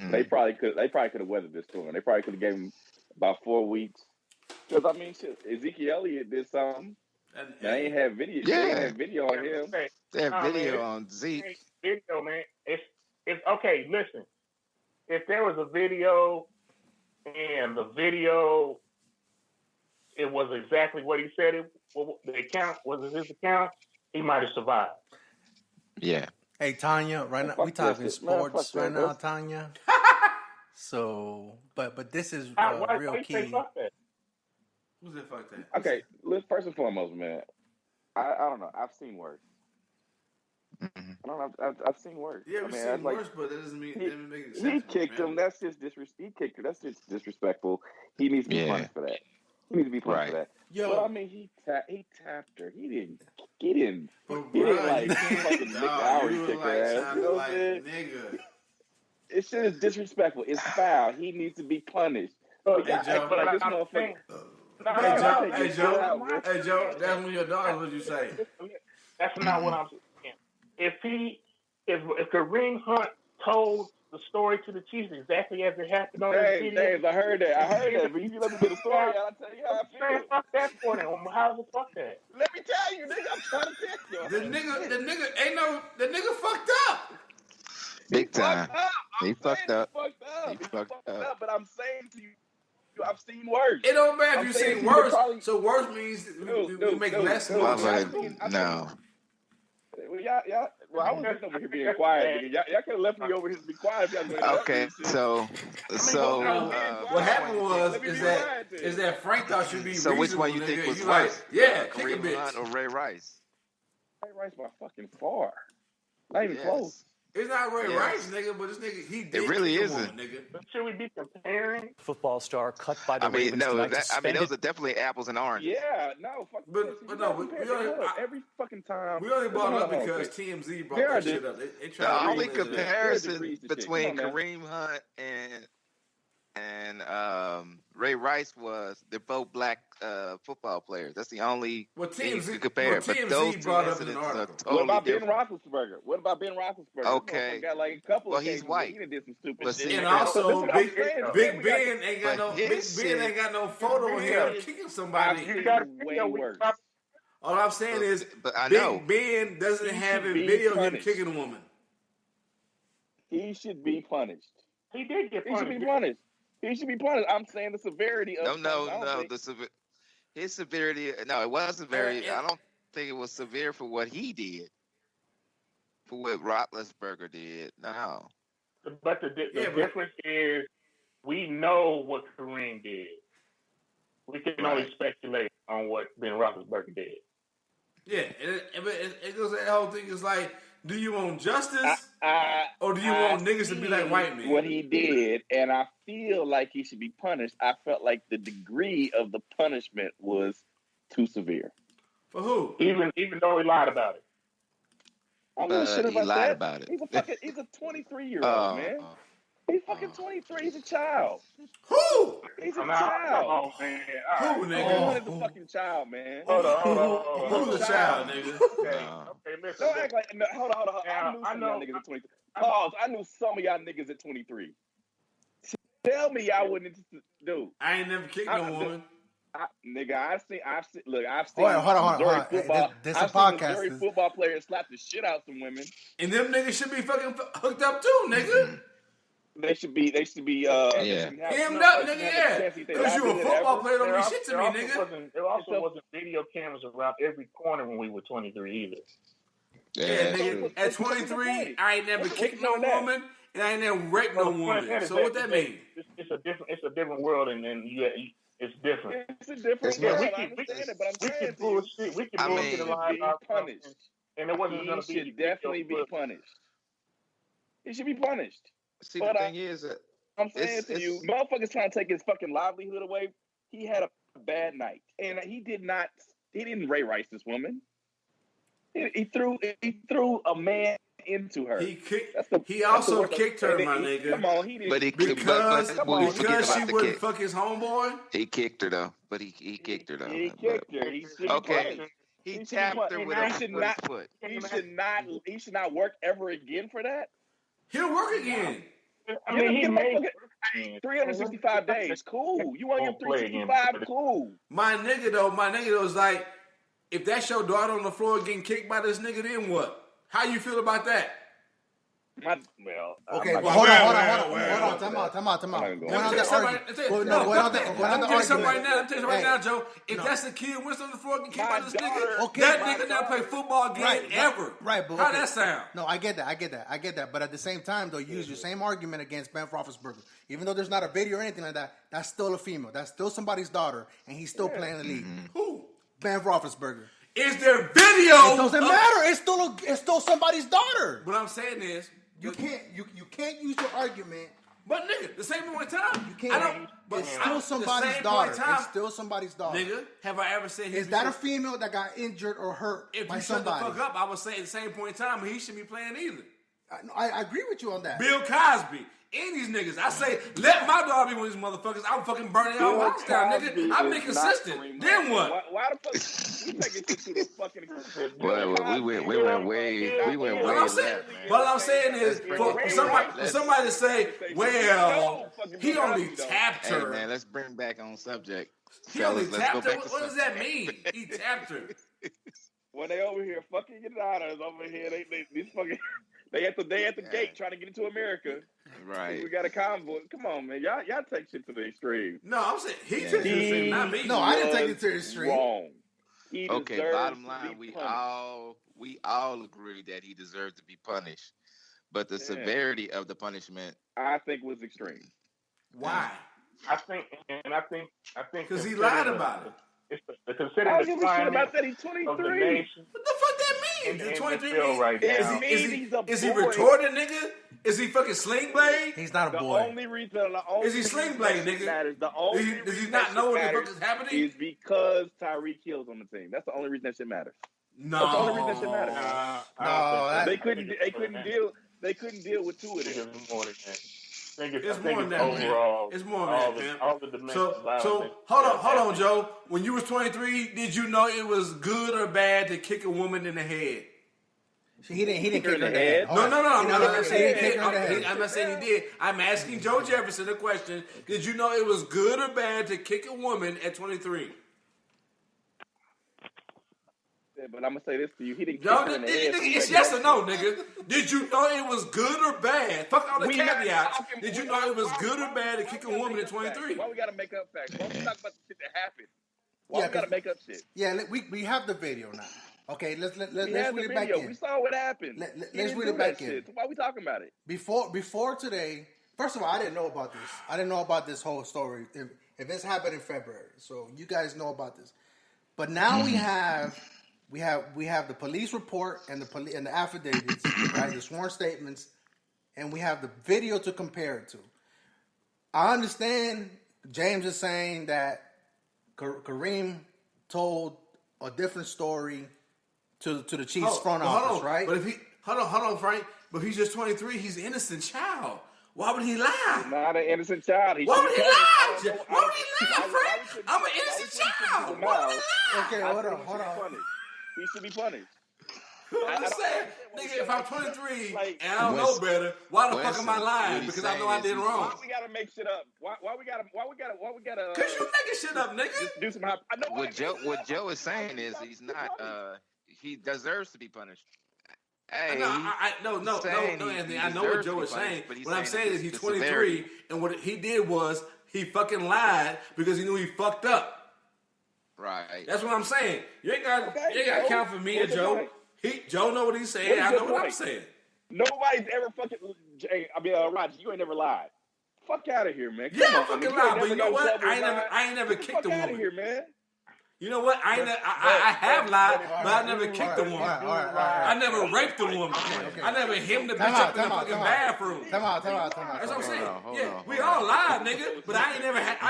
they probably could have weathered this storm. They probably could have gave him about 4 weeks. Because I mean, shit, Ezekiel Elliott did something. They ain't have video. Yeah. They ain't have video on him. They have video on Zeke. Video, man. It's okay. Listen, if there was a video and the video, it was exactly what he said the account was his account, he might have survived. Yeah. Hey, Tanya, right now we talking sports right now, Tanya. So, but this is real key. Who's that? Fuck that. Okay, first and foremost, man. I don't know. I've seen worse. Mm-hmm. I don't know. I've seen worse. Yeah, we've seen worse, but that doesn't mean that make it. He kicked him. That's just He kicked her. That's just disrespectful. He needs to be punished for that. He needs to be punished for that. Yo, but I mean, he tapped her. He didn't like fucking Nick Howard kick her ass. You know what I'm saying? Nigga. It's just disrespectful. It's foul. He needs to be punished. Hey, Joe. Hey, Joe. That's when your daughter. What you say? That's not what I'm saying. If Kareem Hunt told the story to the Chiefs exactly as it happened on his video. Dave, I heard that. But if you let me get the story, I'll tell you how I feel. Fuck that for them. How's it fuck that? Let me tell you, nigga. I'm trying to tell you. The nigga fucked up. Big time. He fucked up. He fucked up. But I'm saying to you, I've seen worse. It don't matter if you've seen worse. So worse means we make less noise. No. Well, I was just over here being quiet. Y'all could have left me over here to be quiet. Okay, so what happened was is that Frank thought you'd be so which one you nigga. think was you worse? Yeah, Kareem Hunt or Ray Rice? Ray Rice by fucking far. Not even close. It's not Ray Rice, nigga, but this nigga, he did. It really isn't. Woman, nigga. Should we be comparing? Football star cut by the Ravens tonight. Those are definitely apples and oranges. Yeah, no, fuck. But no, we only every fucking time. We only brought it up because TMZ brought that shit up. They the only comparison between Kareem Hunt and Ray Rice was they're both black football players. That's the only thing you can compare. But those two incidents are totally What about different. Ben Roethlisberger? Okay. Got like a couple well, of he's white. He did some stupid shit. And also, Big Ben ain't got no photo of him kicking somebody. Way worse. All I'm saying is, Big Ben doesn't have a video of him kicking a woman. He should be punished. He did get punished. He should be punished. He should be punished. I'm saying the severity of his severity. No, it wasn't very. I don't think it was severe for what he did. For what Roethlisberger did. No. But the difference is we know what Kareem did. We can only speculate on what Ben Roethlisberger did. Yeah, it goes. That whole thing is like, do you want justice or do you want niggas to be like white men? What he did, and I feel like he should be punished. I felt like the degree of the punishment was too severe. For who? Even though he lied about it. I don't shit he lied about it. He's a 23-year-old man. He's fucking 23. He's a child. Who? He's a child. Oh, man. Who, nigga? He's a fucking child, man. Hold on. Who's a child, nigga? Okay, listen. Don't act like. No, hold on. I knew some of y'all niggas at 23. Pause. I knew some of y'all niggas at 23. Tell me y'all wouldn't, dude. I ain't never kicked no woman. I've seen. Wait, hold on. Football. This I've a podcast. seen Missouri football players slap the shit out some women. And them niggas should be fucking hooked up too, nigga. They should be. Hemmed up, nigga. Yeah. Because you a football player, don't mean shit to me, nigga. There also wasn't video cameras around every corner when we were 23 either. Yeah, nigga. At 23, I ain't never kicked no woman, and I ain't never raped no woman. So what that mean? It's a different world, and then it's different. It's a different world. I understand it, but I'm saying we can bullshit a lot about punished. And it wasn't going to be. He should definitely be punished. He should be punished. See, the thing is that I'm saying to you, motherfuckers trying to take his fucking livelihood away. He had a bad night, and he didn't Ray Rice this woman. He threw a man into her. He also kicked her, my nigga. Come on, he didn't. Because she wouldn't fuck his homeboy. He kicked her though, but he kicked her though. He kicked her. He tapped her with his foot. He should not work ever again for that. He'll work again. I mean, he made 365 days. Cool. You want your 365? Cool. My nigga is like, if that's your daughter on the floor getting kicked by this nigga, then what? How you feel about that? Okay, hold on. Time out. Let me tell you something right now, Joe. If that's the kid Winston on the floor, can keep out this nigga. That nigga never play football game ever. Right, but how that sound? No, I get that. But at the same time, though, use your same argument against Ben Roethlisberger. Even though there's not a video or anything like that, that's still a female. That's still somebody's daughter, and he's still playing the league. Who? Ben Roethlisberger. Is there video? It doesn't matter. It's still somebody's daughter. What I'm saying is, you can't use your argument. But nigga, the same point in time, you can't. It's still somebody's daughter. It's still somebody's daughter. Nigga, have I ever said? Is that a female that got injured or hurt by somebody? If you shut the fuck up, I would say at the same point in time he shouldn't be playing either. I agree with you on that. Bill Cosby. Any of these niggas, I say, let my daughter be one of these motherfuckers. I'm fucking burning y'all house down, nigga. I'm being consistent. Then what? Why the fuck we taking it to the fucking? Well, we went way left, man. What I'm saying is, for somebody to say, well, he only tapped her. Hey, man, let's bring back on subject. He only tapped her? What does that mean? He tapped her. When they over here fucking your daughters over here, these fucking. They at the gate trying to get into America. Right. We got a convoy. Come on, man. Y'all take shit to the extreme. No, I'm saying he took it to the extreme, not me. No, I didn't take it to the extreme. Wrong. Okay, bottom line, we all agree that he deserves to be punished. But the severity of the punishment, I think, was extreme. Why? I think because he lied about it. I don't give a shit about that. He's 23. What the fuck that means? He's 23. Is he boy. retarded, nigga? Is he fucking Sling Blade? He's not a boy. Is he Sling Blade, nigga? Does he not know what the fuck is happening? Is because Tyreek Hill's on the team. That's the only reason that shit matters. No, that's the only reason that shit matters. No, they couldn't deal with two of them. It's more than that, overall. It's more than that, man. All the dimensions. So hold on, Joe. When you was 23, did you know it was good or bad to kick a woman in the head? He didn't kick her in the head. No. I'm not saying he did. I'm asking Joe Jefferson a question. Did you know it was good or bad to kick a woman at 23? Yeah, but I'm gonna say this to you. He didn't kick her in the head. It's yes or no, nigga. Did you know it was good or bad? Fuck all the caveats. Did you know it was good or bad to kick a woman at 23? Why we gotta make up facts? Why we talk about the shit that happened? Why we gotta make up shit? Yeah, we have the video now. Okay, let's read it back in. We saw what happened. Let's read it back in. So why are we talking about it? Before today, first of all, I didn't know about this. I didn't know about this whole story. If this happened in February, so you guys know about this. But now we have the police report and the affidavits, right? The sworn statements, and we have the video to compare it to. I understand James is saying that Kareem told a different story to the Chiefs front office, right? But if he hold on, Frank. But if he's just 23, he's an innocent child. Why would he lie? He's not an innocent child. Why would he lie? Why would he lie, Frank? I'm an innocent child. Why would he lie? Okay, hold on. He should be punished. I'm just saying, nigga, if I'm 23 and I don't know better, why the fuck am I lying? Because I know I did wrong. Why we gotta make shit up? Why we gotta? Cause you making shit up, nigga. Just do some. I know what Joe is saying is he's not. He deserves to be punished. Hey, no, Anthony. I know what Joe is saying. What I'm saying is he's 23, and what he did was he fucking lied because he knew he fucked up. Right. That's what I'm saying. You ain't got to count for me or Joe. Joe know what he's saying. I know what I'm saying. Nobody's ever fucking. Roger, you ain't never lied. Fuck out of here, man. Come on, I fucking lied. But you know what? I ain't never kicked a woman. Fuck out of here, man. You know what? I have lied, but I never kicked a woman. I never raped a woman. I never hemmed the bitch up in the fucking bathroom. Come on. That's what I'm saying. Yeah, we all lied, nigga. But I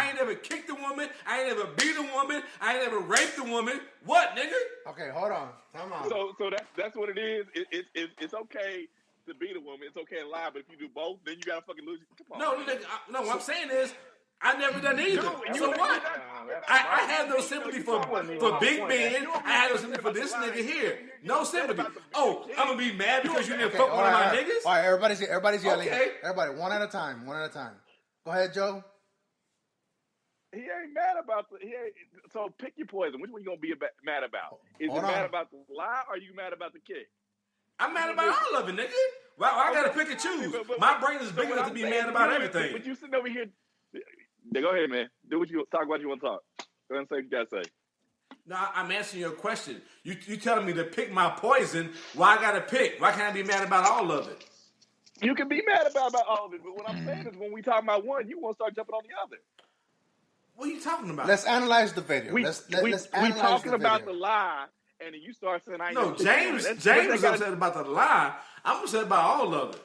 ain't never kicked a woman. I ain't never beat a woman. I ain't never raped a woman. What, nigga? Okay, hold on. Come on. So that's what it is. It's okay to beat a woman. It's okay to lie, but if you do both, then you gotta fucking lose. Come on. No, nigga. No, what I'm saying is, I never done either. So what? I have no sympathy for Big Ben. I have no sympathy for this nigga here. No sympathy. Oh, I'm gonna be mad because you didn't fuck one of my niggas? All right, everybody's yelling. Okay. Everybody, one at a time. Go ahead, Joe. He ain't mad about so pick your poison. Which one you gonna be mad about? Is it mad about the lie or are you mad about the kick? I'm mad about all of it, nigga. Well, I gotta pick and choose. My brain is big enough to be mad about everything. But you sitting over here. Go ahead, man. Do what you talk about. You want to talk. Go ahead and say what you gotta say. No, I'm answering your question. You telling me to pick my poison. Why I gotta pick? Why can't I be mad about all of it? You can be mad about all of it, but what I'm saying is when we talk about one, you want to start jumping on the other. What are you talking about? Let's analyze the video. Let's analyze talking the about video. the lie, and then you start saying, "I ain't No, James was upset about the lie. I'm upset about all of it.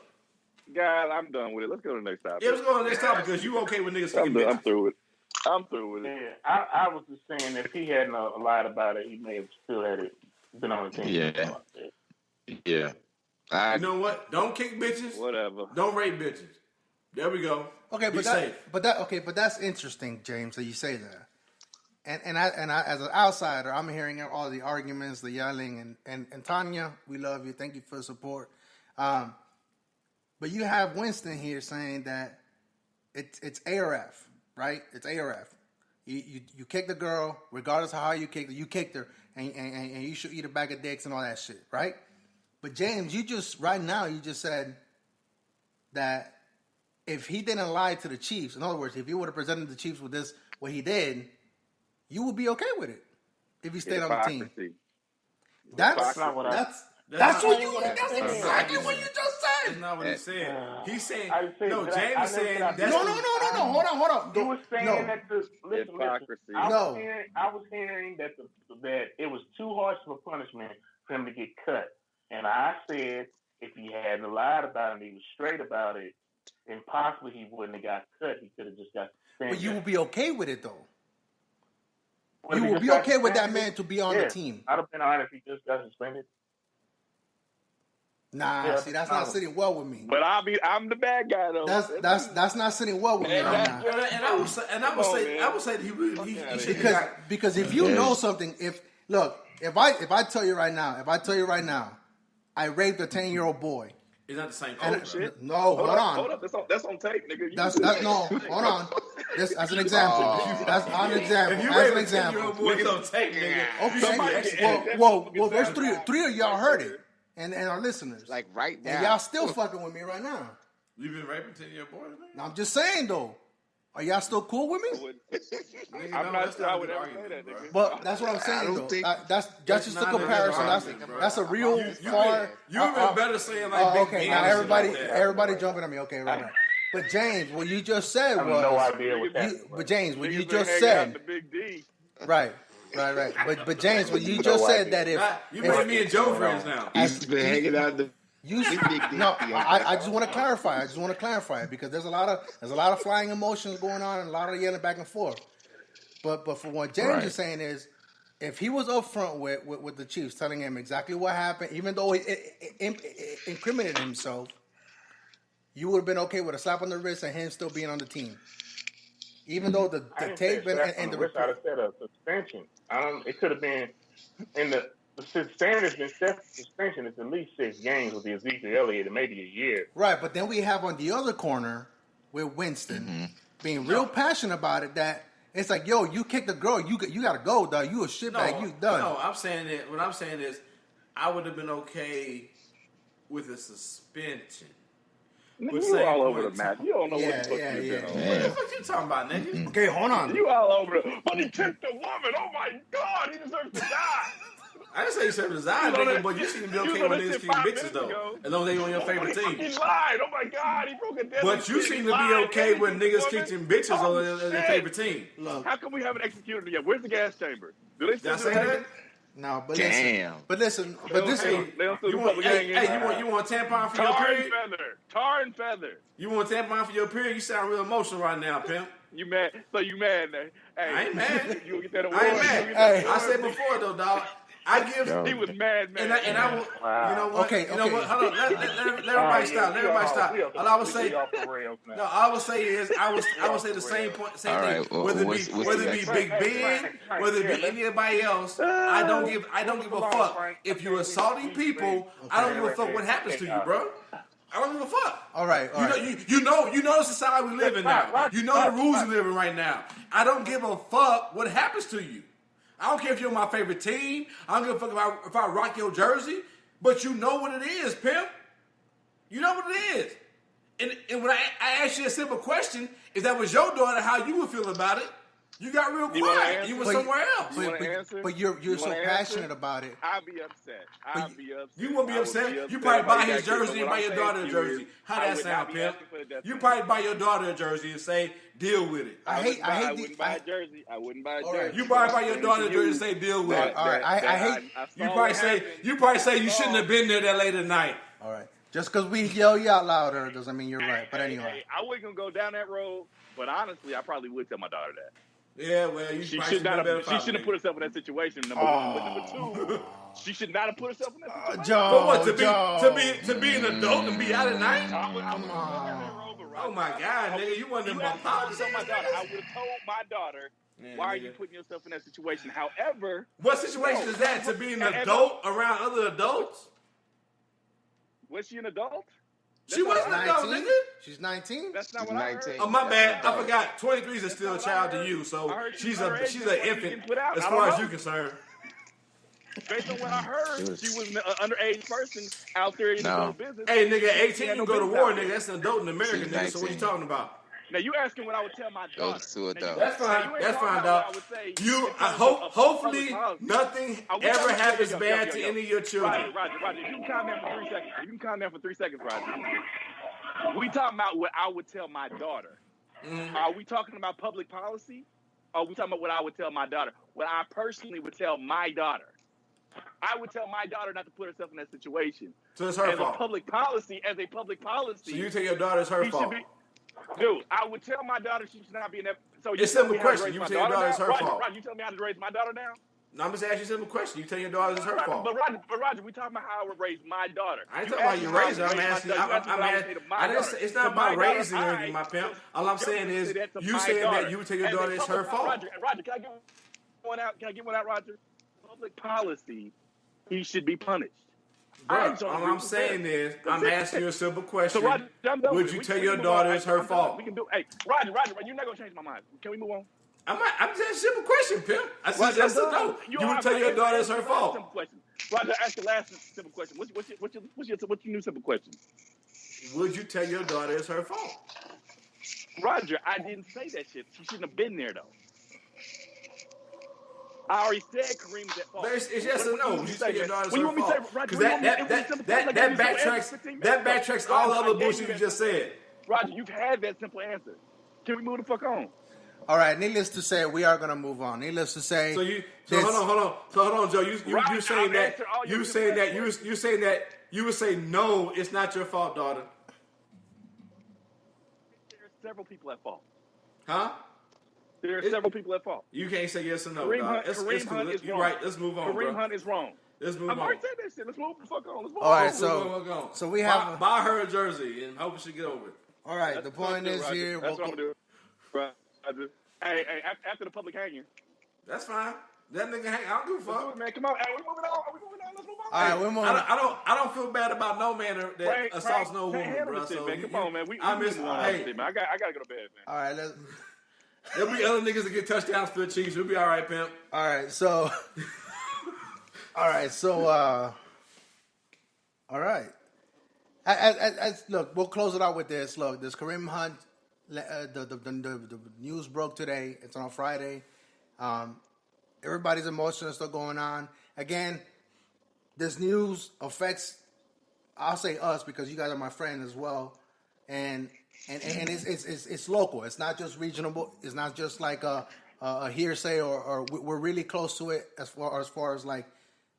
Guys, I'm done with it. Let's go to the next topic. Yeah, let's go to the next topic because you okay with niggas kicking bitches. I'm through with it. I'm through with it. Yeah, I was just saying if he hadn't lied about it, he may have still had it, been on the team. Yeah. Yeah. You know what? Don't kick bitches. Whatever. Don't rape bitches. There we go. Okay, Be safe. But that's interesting, James. That you say that. And I as an outsider, I'm hearing all the arguments, the yelling, and Tanya, we love you. Thank you for the support. But you have Winston here saying that it's ARF, right? It's ARF. You kick the girl, regardless of how you kicked her. You kicked her, and you should eat a bag of dicks and all that shit, right? But James, you just said that if he didn't lie to the Chiefs, in other words, if he would have presented the Chiefs with this, what he did, you would be okay with it if he stayed on the team. That's exactly what you just said. That's not what he said. He said James is saying that's no. Hold on. You were saying that listen. I was hearing that that it was too harsh of a punishment for him to get cut, and I said if he hadn't lied about it, and he was straight about it, then possibly he wouldn't have got cut. He could have just got suspended. But you would be okay with it though. You would be okay with that man to be on the team. I'd have been alright if he just got suspended. Nah, see, that's not sitting well with me. But I'm the bad guy though. That's not sitting well with me right now. And I would say that he should because if you know something, if I tell you right now, I raped a 10-year-old boy. It's not the same thing. Shit. No, hold on. Hold up. That's on tape, nigga. Hold on. This as an example. That's an example. If you as rape an a example. 10-year-old boy, it's on tape, nigga. Okay. Well, there's three of y'all heard it, and our listeners. Like right now. And y'all still fucking with me right now. You been raping 10-year-old boys? No, I'm just saying though. Are y'all still cool with me? I'm not sure I would ever say that, nigga. But that's what I'm saying though. That's just a comparison. That's a real far. You've been better saying like big okay. Now everybody jumping at me. Okay, right. But James, what you just said was. I have no idea what that is. But James, what you just said. The big D. Right. But James, what you just said that if you made me and Joe friends now. He's been hanging out the. I just want to clarify. It because there's a lot of flying emotions going on and a lot of yelling back and forth. But for what James is saying is, if he was upfront with the Chiefs, telling him exactly what happened, even though he incriminated himself, you would have been okay with a slap on the wrist and him still being on the team, even though the tape and the report. I'd have said a suspension. It could have been in the. Since standard's been set for suspension, it's at least 6 games with the Ezekiel Elliott and maybe a year. Right, but then we have on the other corner with Winston being real passionate about it that it's like, yo, you kicked the girl, you got to go, dog. You a shitbag, you done. No, I'm saying that. What I'm saying is, I would have been okay with a suspension. But you all over the map. You don't know what the fuck you're doing. What the fuck you talking about, nigga? Okay, hold on. You all over the. But he kicked the woman. Oh my God, he deserves to die. I didn't say you served his eye, nigga, but you seem to be okay with niggas kicking bitches, though. As long as they on your favorite team. He lied. Oh, my God. He broke a deadly But you seem to be okay with niggas kicking bitches on their favorite team. Look. How come we haven't executed it yet? Where's the gas chamber? Do they still say that? No, but damn. Listen. You want a tampon for your period? Tar and feather. You want a tampon for your period? You sound real emotional right now, pimp. You mad? So you mad now? Hey, I ain't mad. You get that award? I ain't mad. Hey, I said before though, dog. I give. He was mad, man. And I will. You know what? Okay. You know what? Hold on. Let everybody stop. Let everybody stop. All I would say. No, all I would say is I would say the same thing. Right, whether it be Big Ben, whether it be anybody else, I don't give a fuck. If you're assaulting people, I don't give a fuck what happens to you, bro. I don't give a fuck. All right. You know the society we live in now. You know the rules we live in right now. I don't give a fuck what happens to you. I don't care if you're my favorite team. I don't give a fuck if I rock your jersey. But you know what it is, pimp. You know what it is. And when I asked you a simple question, if that was your daughter, how you would feel about it, you got real quiet. You were somewhere else. But you're so passionate about it. I'll be upset. You won't be upset. You probably buy his jersey and buy your daughter a jersey. How that sound, pimp? You probably buy your daughter a jersey and say, deal with it. I wouldn't buy a jersey. I wouldn't buy a jersey. Right. You probably buy your daughter a jersey and say, deal with it. All right. I hate. You probably say you shouldn't have been there that late at night. All right. Just because we yell you out louder doesn't mean you're right. But anyway. I wasn't going to go down that road, but honestly, I probably would tell my daughter that. Yeah, well, she shouldn't have put herself in that situation. Number one, but number two, she should not have put herself in that situation. But what, to be an adult and be out at night? Come on. Oh my God, nigga, you wasn't in my policy. I would have told my daughter, why are you putting yourself in that situation? However, what situation is that? To be an adult around other adults? Was she an adult? She wasn't an adult, nigga. She's 19. That's not what I heard. Oh, my bad. I forgot. 23 is still a child to you, so she's an infant as far as you're concerned. Based on what I heard, she was an underage person out there in the business. Hey, nigga, 18 you go to war, nigga. That's an adult in America, nigga. So what you talking about? Now you asking what I would tell my daughter. That's fine. That's fine, dog. Hopefully nothing ever happens bad to any of your children. Roger. You can calm down for 3 seconds. You can calm down for 3 seconds, Roger. We talking about what I would tell my daughter. Are we talking about public policy? Or are we talking about what I would tell my daughter? What I personally would tell my daughter. I would tell my daughter not to put herself in that situation. So it's her As fault. a public policy. So you tell your daughter it's her fault. Dude, I would tell my daughter she should not be in that. So it's a simple question. You tell your daughter it's her fault. Roger, you tell me how to raise my daughter now? No, I'm just asking you a simple question. You tell your daughter it's her fault. But Roger, we talking about how I would raise my daughter. I ain't talking about you raising her. I'm asking. It's not about raising her, my pimp. All I'm saying is you saying that you tell your daughter it's her fault. Roger, can I get one out? Roger? Public policy, he should be punished. Bro, all I'm saying is, I'm asking you a simple question. Would you tell your daughter it's her fault? We can do. Hey, Roger, you're not gonna change my mind. Can we move on? I'm just a simple question, pimp. I said yes or no. You would tell your daughter it's her fault. Roger, ask the last simple question. What's your new simple question? Would you tell your daughter it's her fault? Roger, I didn't say that shit. She shouldn't have been there though. I already said Kareem's at fault. It's yes or no. You tell your daughter's her fault. Because that backtracks all the other bullshit you just said. Roger, you've had that simple answer. Can we move the fuck on? All right. Needless to say, we are going to move on. Needless to say. Hold on, Joe. You saying that you would say no, it's not your fault, daughter. There's several people at fault. Huh? There are several people at fault. You can't say yes or no. Kareem Hunt is wrong. You're right. Let's move on, Kareem Hunt is wrong. Let's move on. I've already said that shit. Let's move the fuck on. All right, so we have buy her a jersey and hope she get over it. All right, the point is here. That's what I'm gonna do. Roger. Hey, after the public hanging. That's fine. That nigga hang. I don't give a fuck. Man, come on. Hey, we're moving on. Let's move on. All right, we're moving on. I don't feel bad about no man that assaults no woman, bro. So man, come on, man. I gotta go to bed, man. All right, there'll be other niggas that get touchdowns for the Chiefs. We'll be all right, pimp. All right, so look, we'll close it out with this. Look, this Kareem Hunt, the news broke today. It's on Friday. Everybody's emotions still going on. Again, this news affects, I'll say us because you guys are my friend as well, and it's local. It's not just regional. It's not just like a hearsay or we're really close to it as far as like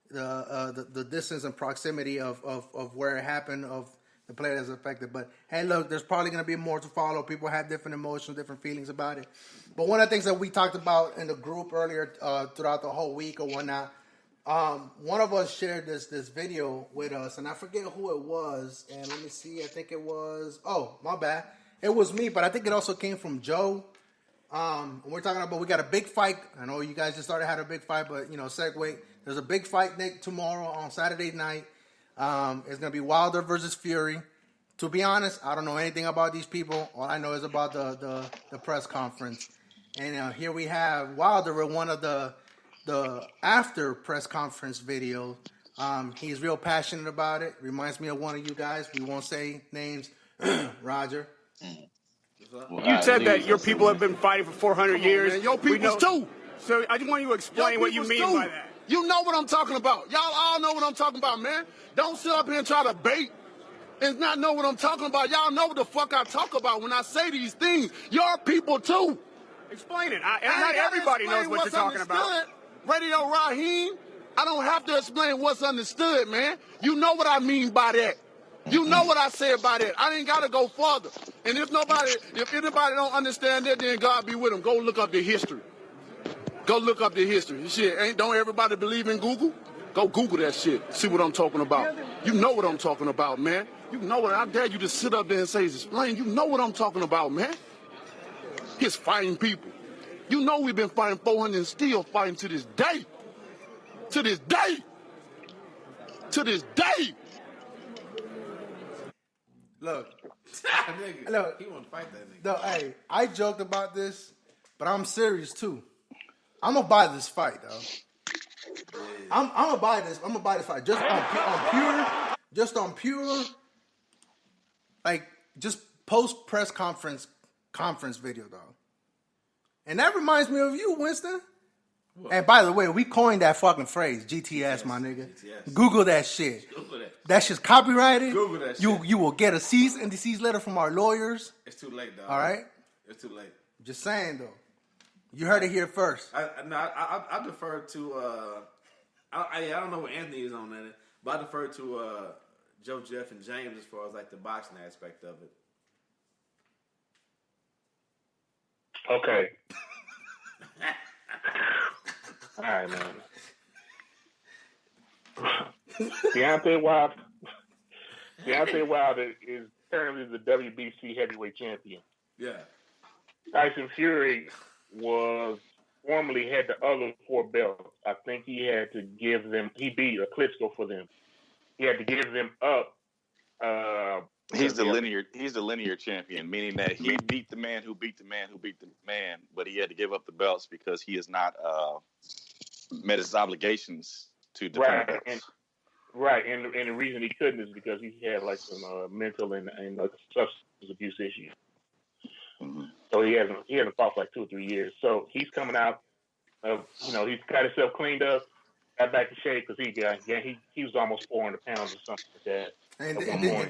the distance and proximity of where it happened, of the player that's affected. But hey, look, there's probably going to be more to follow. People have different emotions, different feelings about it. But one of the things that we talked about in the group earlier throughout the whole week or whatnot, one of us shared this video with us, and I forget who it was. And let me see, I think it was, oh, my bad. It was me, but I think it also came from Joe. We're talking about, we got a big fight. I know you guys just started having a big fight, but, segue. There's a big fight tomorrow on Saturday night. It's going to be Wilder versus Fury. To be honest, I don't know anything about these people. All I know is about the press conference. And here we have Wilder with one of the after press conference video He's real passionate about it. Reminds me of one of you guys. We won't say names. Roger. You said that your people have been fighting for 400 years. Man, your people's too. So I just want you to explain what you mean by that. You know what I'm talking about. Y'all all know what I'm talking about, man. Don't sit up here and try to bait and not know what I'm talking about. Y'all know what the fuck I talk about when I say these things. Your people too. Explain it. Not everybody knows what you're talking about. Radio Raheem, I don't have to explain what's understood, man. You know what I mean by that. You know what I said by that. I ain't got to go further. And if anybody don't understand that, then God be with them. Go look up the history. Go look up the history. Shit, don't everybody believe in Google? Go Google that shit. See what I'm talking about. You know what I'm talking about, man. You know what. I dare you to sit up there and say, explain. You know what I'm talking about, man. It's fighting people. You know we've been fighting 400 and still fighting to this day. To this day. To this day. Look, he want to fight that nigga. No, hey, I joked about this, but I'm serious too. I'm gonna buy this fight, though. I'm gonna buy this. I'm gonna buy this fight just on pure, like just post press conference video, though. And that reminds me of you, Winston. What? And by the way, we coined that fucking phrase, GTS, my nigga. GTS. Google that shit. Google that. That shit's copyrighted. Google that shit. You will get a cease and desist letter from our lawyers. It's too late, dog. All right? It's too late. Just saying, though. You heard it here first. I defer to, I don't know what Anthony is on that, but I defer to Joe, Jeff, and James as far as like the boxing aspect of it. Okay. All right, man. Deontay Wilder is currently the WBC heavyweight champion. Yeah. Tyson Fury formerly had the other 4 belts. I think he had to give them. He beat Klitschko for them. He had to give them up. He's the linear champion, meaning that he beat the man who beat the man who beat the man, but he had to give up the belts because he has not met his obligations to defend belts. And the reason he couldn't is because he had like some mental and substance abuse issues. Mm-hmm. So he hasn't fought for like 2 or 3 years. So he's coming out. He's got himself cleaned up, got back in shape because he was almost 400 pounds or something like that. And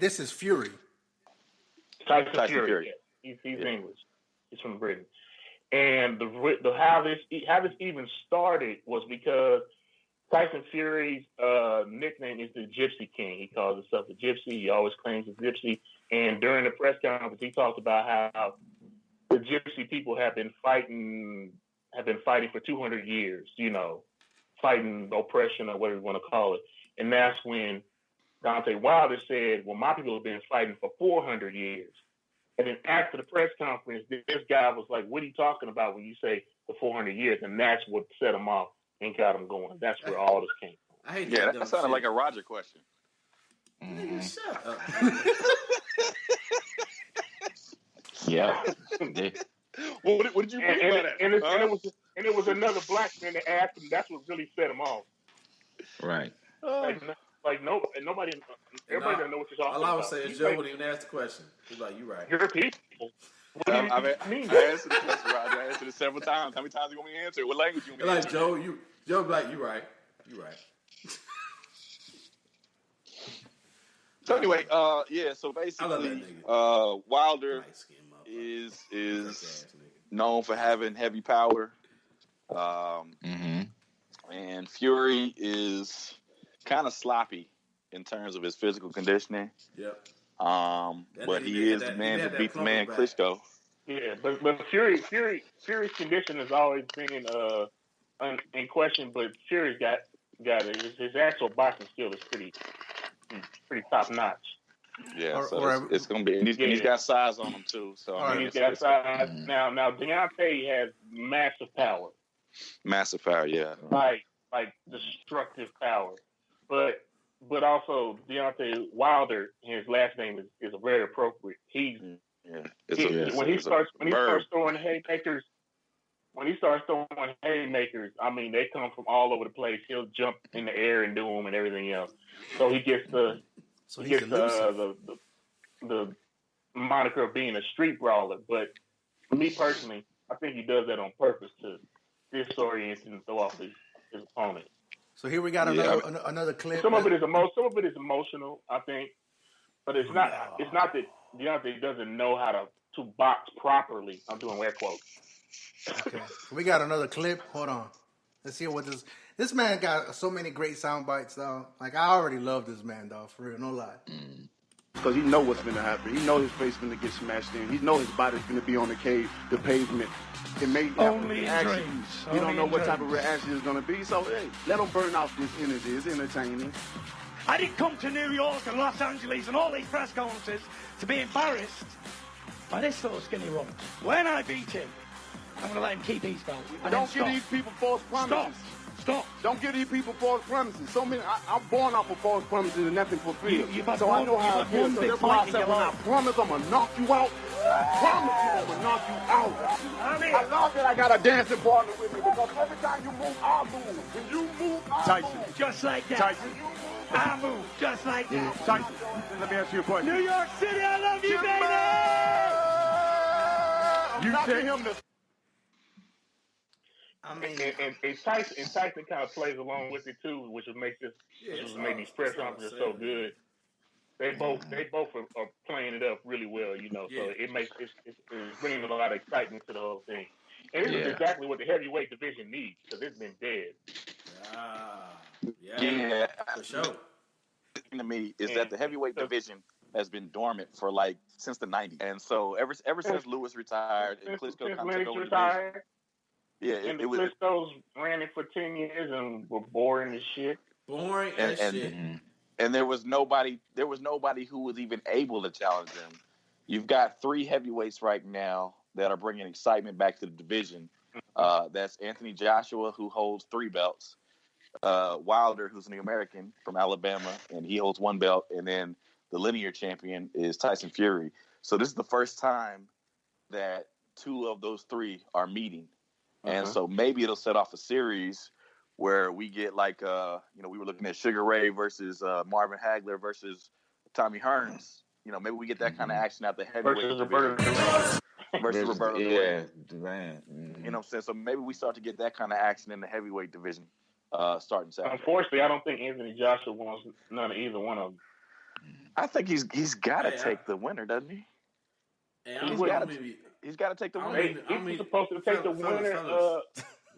this is Fury. Tyson Fury. Yeah. He's English. He's from Britain. And how this even started was because Tyson Fury's nickname is the Gypsy King. He calls himself the Gypsy. He always claims he's Gypsy. And during the press conference, he talked about how the Gypsy people have been fighting for 200 years. Fighting oppression or whatever you want to call it. And that's when Deontay Wilder said, well, my people have been fighting for 400 years. And then after the press conference, this guy was like, what are you talking about when you say the 400 years? And that's what set him off and got him going. That's where all this came from. That sounded like a Roger question. Mm-hmm. Shut up. Yeah. What did you mean by that? And it was another black man that asked him. That's what really set him off. Right. Everybody doesn't know what you're talking about. All I would say is Joe wouldn't even ask the question. He's like, "You right." Your people. I answered the question, Roger. I answered it several times. How many times you want me to answer it? What language you want me to answer? Joe, like, you right. You right. So anyway, so basically, Wilder is known for having heavy power, and Fury is kind of sloppy in terms of his physical conditioning. Yep. But he is the man who beat the man Klitschko. Yeah, but Fury's condition has always been in question. But Fury's got it. His actual boxing skill is pretty top notch. Yeah, it's gonna be. And he's got size on him too. So he's got size. Now Deontay has massive power. Massive power, yeah. Like destructive power, but also Deontay Wilder. His last name is very appropriate. When he starts throwing haymakers, when he starts throwing haymakers, I mean, they come from all over the place. He'll jump in the air and do them and everything else. So he gets the moniker of being a street brawler. But for me personally, I think he does that on purpose to disorient and throw off his opponent. So here we got another clip. Some of it is emotional, I think, but it's not. It's not that Deontay doesn't know how to box properly. I'm doing air quotes. Okay. We got another clip. Hold on. Let's hear what this man got. So many great sound bites, though. Like, I already love this man, dog. For real, no lie. Because he know what's going to happen. He know his face going to get smashed in. He know his body's going to be on the pavement. It may have a reaction. You don't know what type of reaction it's going to be. So, hey, let him burn off this energy. It's entertaining. I didn't come to New York and Los Angeles and all these press conferences to be embarrassed by this little skinny rump. When I beat him, I'm going to let him keep his belt. Don't give these people false promises. Stop. Don't give these people false promises. So many. I'm born off of false promises and nothing fulfilled. So I know how it feels. So that's why I said when I promise I'm going to knock you out, I promise you I'm going to knock you out. I love that I got a dancing partner with me because every time you move, I move. When you move, I move. Just like that. Tyson. I move just like that. Tyson, let me ask you a question. New York City, I love you, baby! I'm knocking him to... I mean, and Tyson kind of plays along with it too, which would make these press conferences so good. They both are playing it up really well, you know. So it's bringing a lot of excitement to the whole thing. And this is exactly what the heavyweight division needs because it's been dead. Yeah, for sure. The thing to me is that the heavyweight division has been dormant for since the '90s, and so ever since Lewis retired and Klitschko kind of took over the division. Yeah, and the Klitschko's ran it for 10 years and were boring as shit. Boring as shit. And there was nobody who was even able to challenge them. You've got 3 heavyweights right now that are bringing excitement back to the division. That's Anthony Joshua, who holds 3 belts. Wilder, who's an American from Alabama, and he holds 1 belt. And then the linear champion is Tyson Fury. So this is the first time that 2 of those 3 are meeting. And so maybe it'll set off a series where we get we were looking at Sugar Ray versus Marvin Hagler versus Tommy Hearns. You know, maybe we get that kind of action out the heavyweight versus Roberto. Yeah, man. You know what I'm saying? So maybe we start to get that kind of action in the heavyweight division starting Saturday. Unfortunately, I don't think Anthony Joshua wants none of either one of them. I think he's got to take the winner, doesn't he? He's got to take the winner. He's supposed to take the winner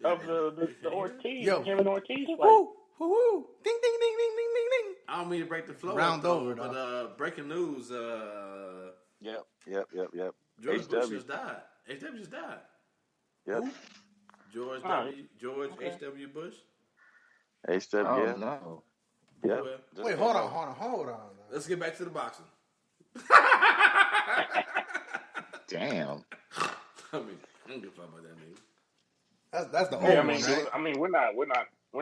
of the Ortiz, him and Ortiz fight. Woo! Ding, ding, ding, ding, ding, ding, ding. I don't mean to break the flow. Round over, but breaking news. Yep. George Bush just died. HW just died. Yep. George H.W. Bush. HW. Oh, no. Yeah. Wait, hold on. Let's get back to the boxing. Damn. I mean, I don't give a fuck about that nigga. That's the old one, right? I mean, we're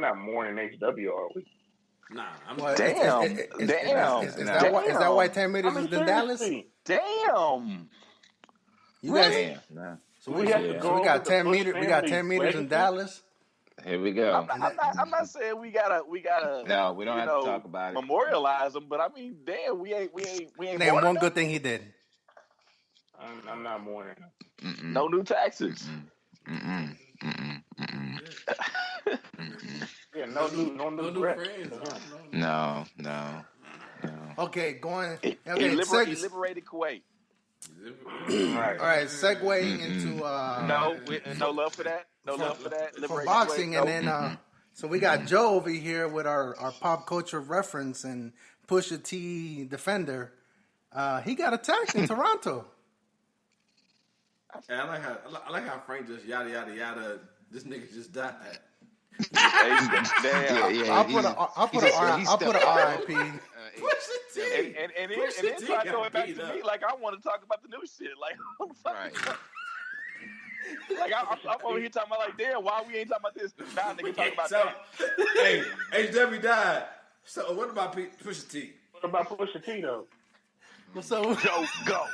not mourning HW, are we? Nah, I'm damn. Is that why 10 meters is in Dallas? Damn. You guys. Nah. So we got 10 meters. We got 10 meters in Dallas. Here we go. I'm not saying we gotta. No, we don't have to talk about it. Memorialize him, but I mean, damn, we ain't. Name one good thing he did. I'm not mourning. No new taxes. Yeah, no new friends. No. Okay, going. He liberated Kuwait. All right, segue into no love for that. No love for that. For boxing, and then so we got Joe over here with our pop culture reference and Pusha T defender. He got attacked in Toronto. I like how Frank just yada yada yada. This nigga just died. I'll put an RIP. Pusha T. And then try to throw it back to me like I want to talk about the new shit. Like, like I'm over here talking about like, damn, why we ain't talking about this? Now nigga talking about that. Hey, HW died. So what about Pusha T? What about Pusha T though? What's up? Go.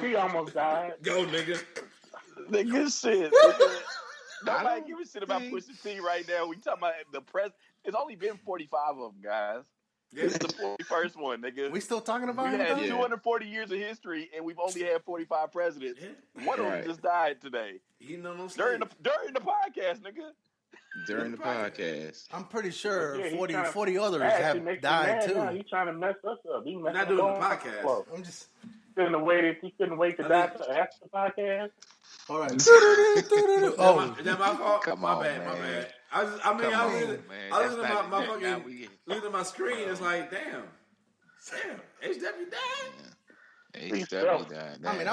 He almost died. Go, nigga. Nigga, shit. Nigga. Nobody give a shit about Pusha T right now. We talking about the press. It's only been 45 of them, guys. This is the 41st one, nigga. We still talking about We him? had 240 years of history, and we've only had 45 presidents. One of them just died today. You know no during the podcast, nigga. During the podcast. I'm pretty sure Yeah, 40 others have died too. He's trying to mess us up. He's not doing the podcast. I'm just. He couldn't wait to die after the podcast. All right. Is that my fault? Come my on, bad. man. I was looking at my fucking, looking at my screen. It's like, damn, HW died. HW died. I mean,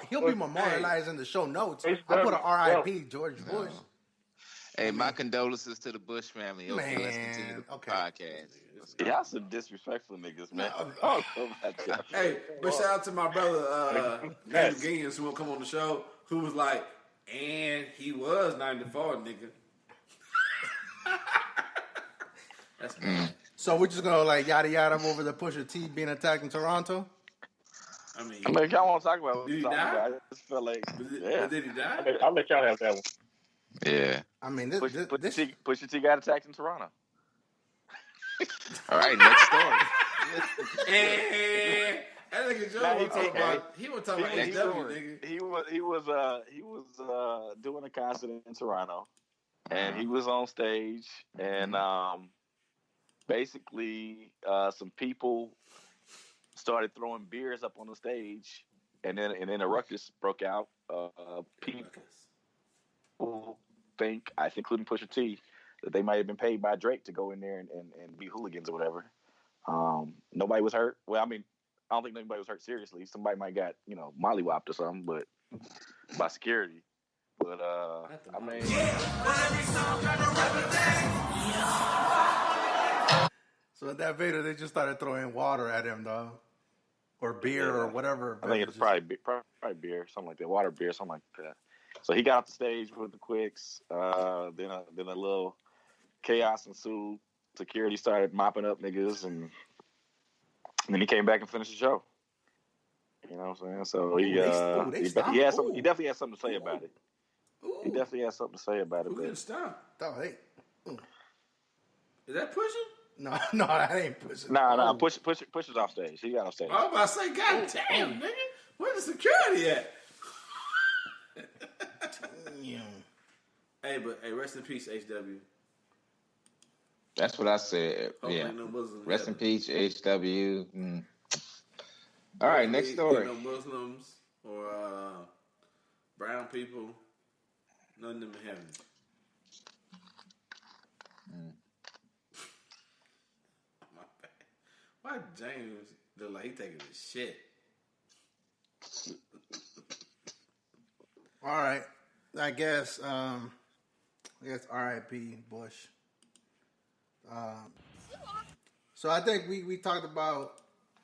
he'll be memorialized in the show notes. I put a RIP George Bush. Hey, my condolences to the Bush family. Okay, let's continue the podcast. Y'all some disrespectful niggas, man. Hey, but shout out to my brother, Andrew Gaines, who will come on the show, who was like, and he was 94, nigga. That's So we're just gonna like yada yada over the Pusha T being attacked in Toronto. I mean, y'all want to talk about it? Did he die? I just felt like, Did he die? I'll let y'all have that one. Yeah. I mean, Pusha T got attacked in Toronto. All right, next story. And that nigga Joe he was talking about HW, nigga. He was doing a concert in Toronto, and he was on stage, and basically some people started throwing beers up on the stage, and then a ruckus broke out. People think, including Pusha T, that they might have been paid by Drake to go in there and be hooligans or whatever. Nobody was hurt. Well, I mean, I don't think anybody was hurt seriously. Somebody might got, mollywopped or something, but by security. But I mean, so at that Vader, they just started throwing water at him, dog, or beer or whatever. I think it's probably beer, something like that, water, beer, something like that. So he got off the stage with the quicks. Then a little chaos ensued. Security started mopping up niggas, and then he came back and finished the show. You know what I'm saying? So he definitely had something to say about it. He definitely had something to say about it. Who didn't stop? Oh, hey. Is that Pusha? No, that ain't Pusha. Nah, Pusha's off stage. He got off stage. I was about to say, God damn, nigga, where's the security at? Hey, rest in peace, HW. That's what I said. Yeah. Rest in peace, HW. All right, next story. No Muslims or brown people, none of them in heaven. My bad. Why James look like he taking his shit? All right, I guess R.I.P. Bush. So I think we talked about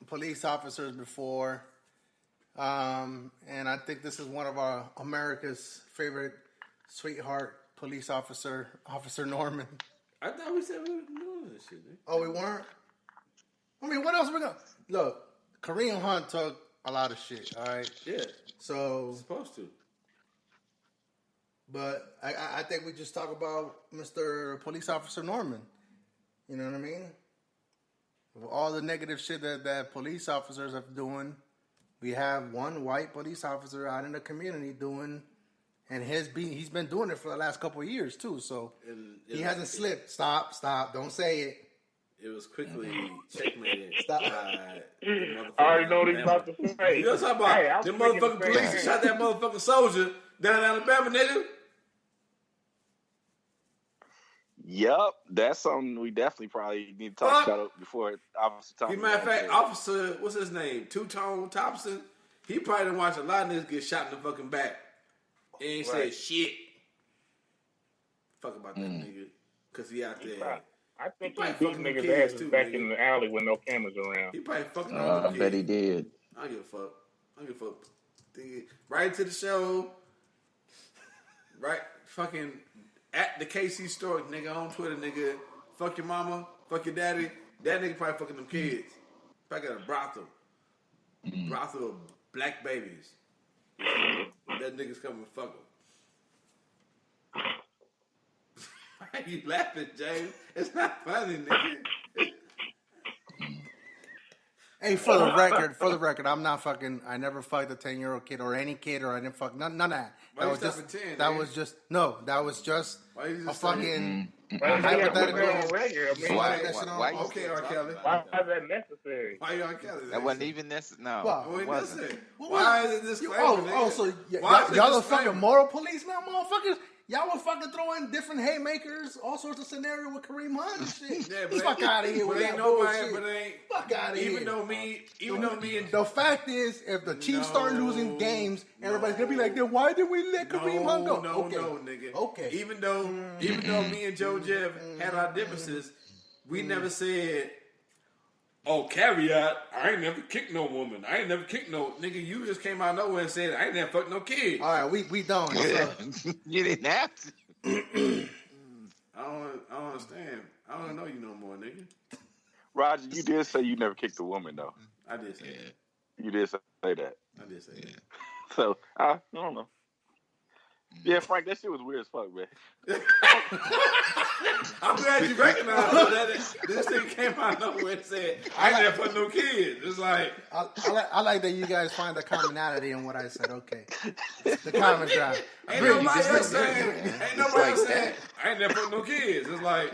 police officers before, and I think this is one of our America's favorite sweetheart police officer, Officer Norman. I thought we said we were doing this shit. Nigga. Oh, we weren't? I mean, what else are we gonna look? Kareem Hunt took a lot of shit. All right. Yeah. So it's supposed to. But I think we just talk about Mr. Police Officer Norman. You know what I mean? With all the negative shit that police officers are doing, we have one white police officer out in the community doing, and he's been doing it for the last couple of years too. So he hasn't slipped. Stop! Don't say it. It was quickly checkmated. Stop. I already know what he's about to say. You know what I'm talking about? Them motherfucking police shot that motherfucking soldier down in Alabama, nigga. Yep, that's something we definitely probably need to talk about before Officer Thompson. As a matter of fact, Officer, what's his name? Two-Tone Thompson. He probably done watched a lot of niggas get shot in the fucking back. And he said shit. Fuck about that nigga. Because he out there. I think he beat niggas' asses back in the alley with no cameras around. He probably fucking I bet he did. I don't give a fuck. Right into the show. Right fucking at the KC store, nigga, on Twitter, nigga. Fuck your mama. Fuck your daddy. That nigga probably fucking them kids. Probably got a brothel. Brothel of black babies. That nigga's coming to fuck him. Why you laughing, James? It's not funny, nigga. Hey, for the record, I'm not fucking. I never fucked a 10-year-old kid or any kid, or I didn't fuck none of that. Why you stopping 10? That was just a fucking hypothetical. Okay, R. Kelly. Why is that necessary? Why R. Kelly? That wasn't even necessary. No, it wasn't. Why is it disclaimer? So y'all are fucking moral police now, motherfuckers. Y'all were fucking throwing different haymakers, all sorts of scenario with Kareem Hunt and shit. Yeah, fuck out of here with that bullshit. Fuck out of here. Even though me and the fact is, if the Chiefs start losing games, everybody's gonna be like, then why did we let Kareem Hunt go? No, nigga. Okay. Even though me and Joe Jeff had our differences, we never said, oh, caveat, I ain't never kicked no woman. I ain't never kicked no nigga. You just came out of nowhere and said I ain't never fucked no kid. All right, we done. You didn't have to. I don't understand. I don't know you no more, nigga. Roger, you did say you never kicked a woman, though. I did say that. You did say that. I did say that. So I don't know. Yeah, Frank, that shit was weird as fuck, man. I'm glad you recognized that this thing came out of nowhere and said, I ain't never put no kids. It's like... I like that you guys find the commonality in what I said. Okay. The common ground. Ain't nobody else saying, I ain't never put no kids. It's like...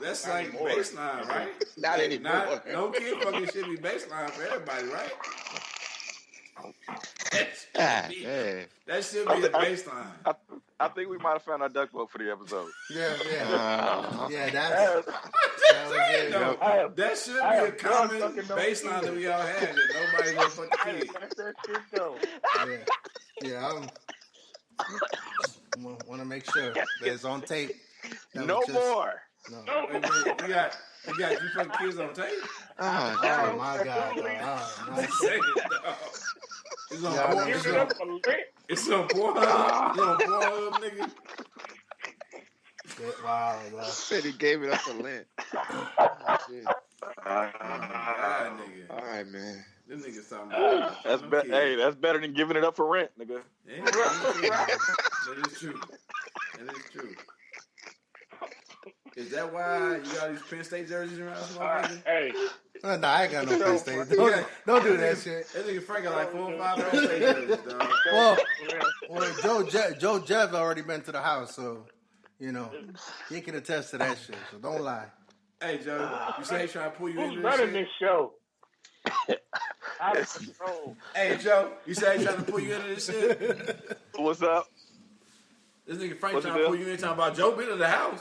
That's like baseline, right? Not anymore. No kid fucking should be baseline for everybody, right? That should be a baseline. I think we might have found our duck boat for the episode. Yeah, that should be a common baseline that we all have. That nobody's gonna fuck the kid. I want to make sure that it's on tape. No more. No. Wait, you got you fucking kids on tape? Oh my God! It's on Pornhub. It's on Pornhub, nigga. Wow, said he gave it up for Lent. God, nigga. All right, man. This nigga's talking about that's better than giving it up for rent, nigga. Yeah, that is true. Is that why you got these Penn State jerseys around, motherfucker? Hey. No, I ain't got no Penn State. Don't do that shit. That nigga Frank got like 4 or 5 Penn State jerseys, dog. Well, Joe Jeff already been to the house, so, he can attest to that shit, so don't lie. Hey, Joe, you say he's trying to pull you into Who's this running shit? this show? Out of control. Hey, Joe, you say he's trying to pull you into this shit? What's up? This nigga Frank trying to pull you in talking about Joe been in the house.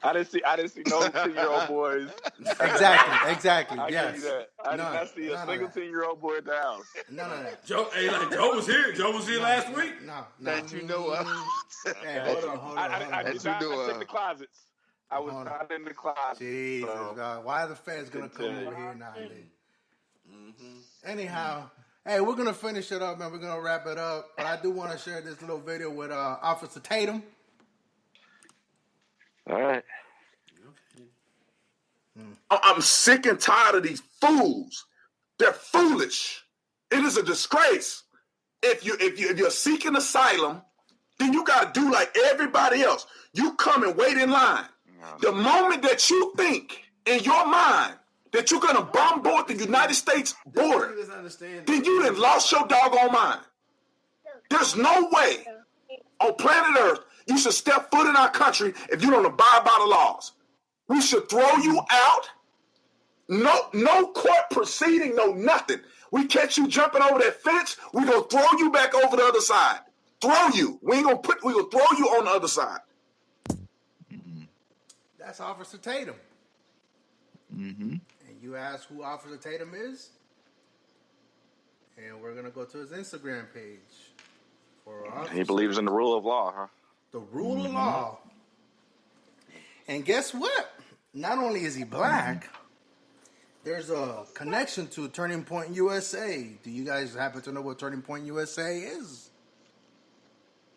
I didn't see no 10-year-old boys. Exactly. I Yes. give you that. I did not see a single 10-year-old boy at the house. None of that. Joe was here. Joe was here last week. No. That you know of. Hey, hold on. I did not check the closets. I was not in the closet. Jesus, God. Why are the fans going to come over here now? Anyhow, hey, we're going to finish it up, man. We're going to wrap it up. But I do want to share this little video with Officer Tatum. All right. I'm sick and tired of these fools. They're foolish. It is a disgrace. If you're seeking asylum, then you got to do like everybody else. You come and wait in line. The moment that you think in your mind that you're going to bombard the United States border, then you done lost your doggone mind. There's no way on planet Earth you should step foot in our country if you don't abide by the laws. We should throw you out. No court proceeding, no nothing. We catch you jumping over that fence, we gonna throw you back over the other side. Throw you. We gonna throw you on the other side. That's Officer Tatum. Mm-hmm. And you ask who Officer Tatum is? And we're gonna go to his Instagram page. He believes in the rule of law, huh? The rule of law. And guess what? Not only is he black, there's a connection to Turning Point USA. Do you guys happen to know what Turning Point USA is?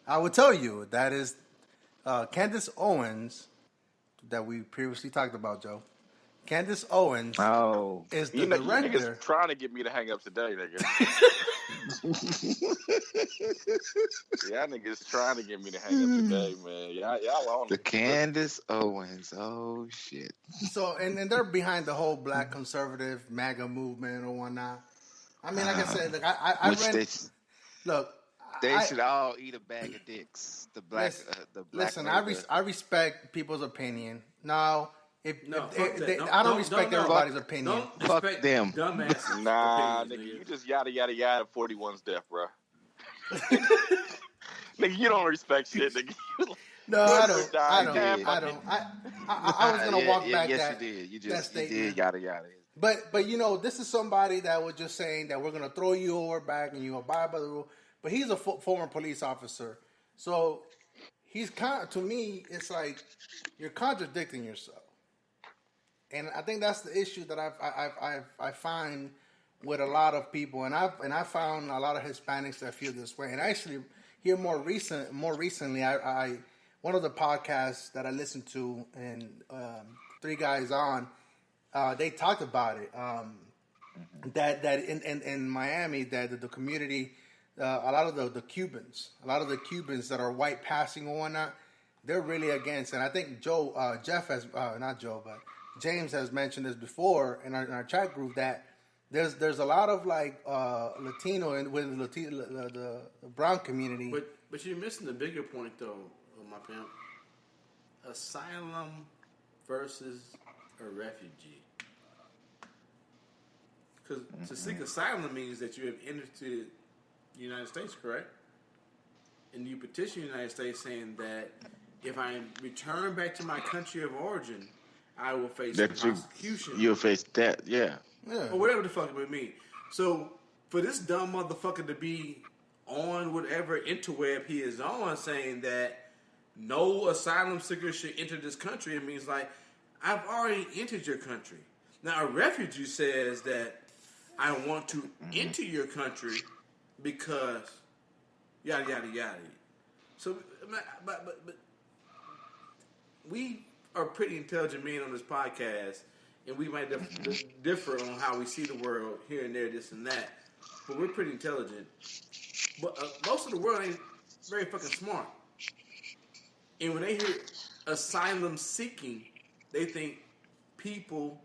I will tell you. That is Candace Owens, that we previously talked about, Joe. Candace Owens is the director. Niggas trying to get me to hang up today, nigga. Y'all niggas trying to get me to hang up today, man. Y'all on the Candace Owens. Oh shit. So and they're behind the whole black conservative MAGA movement or whatnot. I mean, like I said, look, I read. They should all eat a bag of dicks. The black. Listen, I respect people's opinion. Now, I don't respect everybody's opinion. Fuck them. Dumbasses. Nah, nigga, you just yada 41's death, bro. Nigga, you don't respect shit, nigga. No, I don't. I was gonna walk back yes, that. you did. You just did yada yada. But you know, this is somebody that was just saying that we're gonna throw you over back and you abide by the rule. But he's a former police officer, so he's to me, it's like you're contradicting yourself, and I think that's the issue that I find with a lot of people, and I found a lot of Hispanics that feel this way. And actually, here more recently, I one of the podcasts that I listened to, and Three Guys On, they talked about it. That in Miami, that the community. A lot of the Cubans that are white passing or whatnot, they're really against. And I think James has mentioned this before in our chat group that there's a lot of like Latino and with the brown community. But you're missing the bigger point though, my pimp. Asylum versus a refugee. Because to seek asylum means that you have entered to the United States, correct? And you petition the United States saying that if I return back to my country of origin, I will face prosecution. You'll face that, yeah. Or whatever the fuck it would mean. So for this dumb motherfucker to be on whatever interweb he is on saying that no asylum seeker should enter this country, it means like, I've already entered your country. Now a refugee says that I want to enter your country because yada yada yada. So, but we are pretty intelligent men on this podcast, and we might differ on how we see the world here and there, this and that. But we're pretty intelligent. But most of the world ain't very fucking smart. And when they hear asylum seeking, they think people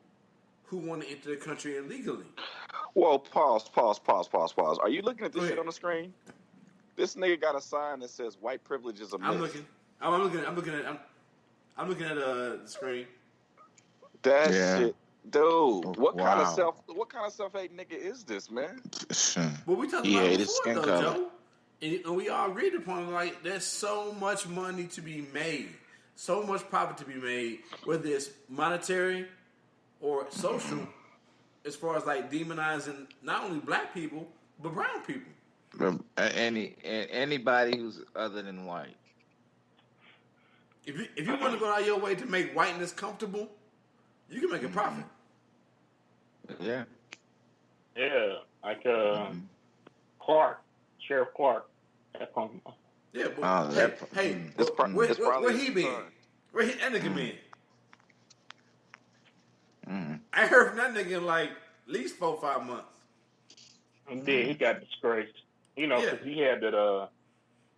who want to enter the country illegally. Well, pause. Are you looking at this shit on the screen? This nigga got a sign that says "White privilege is a myth." I'm looking at the screen. That shit, dude. What kind of self-hate nigga is this, man? Well, we talked about it before, though, Joe. And we all agreed upon like there's so much money to be made, so much profit to be made, whether it's monetary or social. As far as like demonizing not only black people but brown people, anybody who's other than white. If you want to go out your way to make whiteness comfortable, you can make a profit. Yeah, like Sheriff Clark. Yeah, but where he been? Where that nigga been? I heard from that nigga in like at least 4-5 months. Yeah, he got disgraced. You know, because he had that.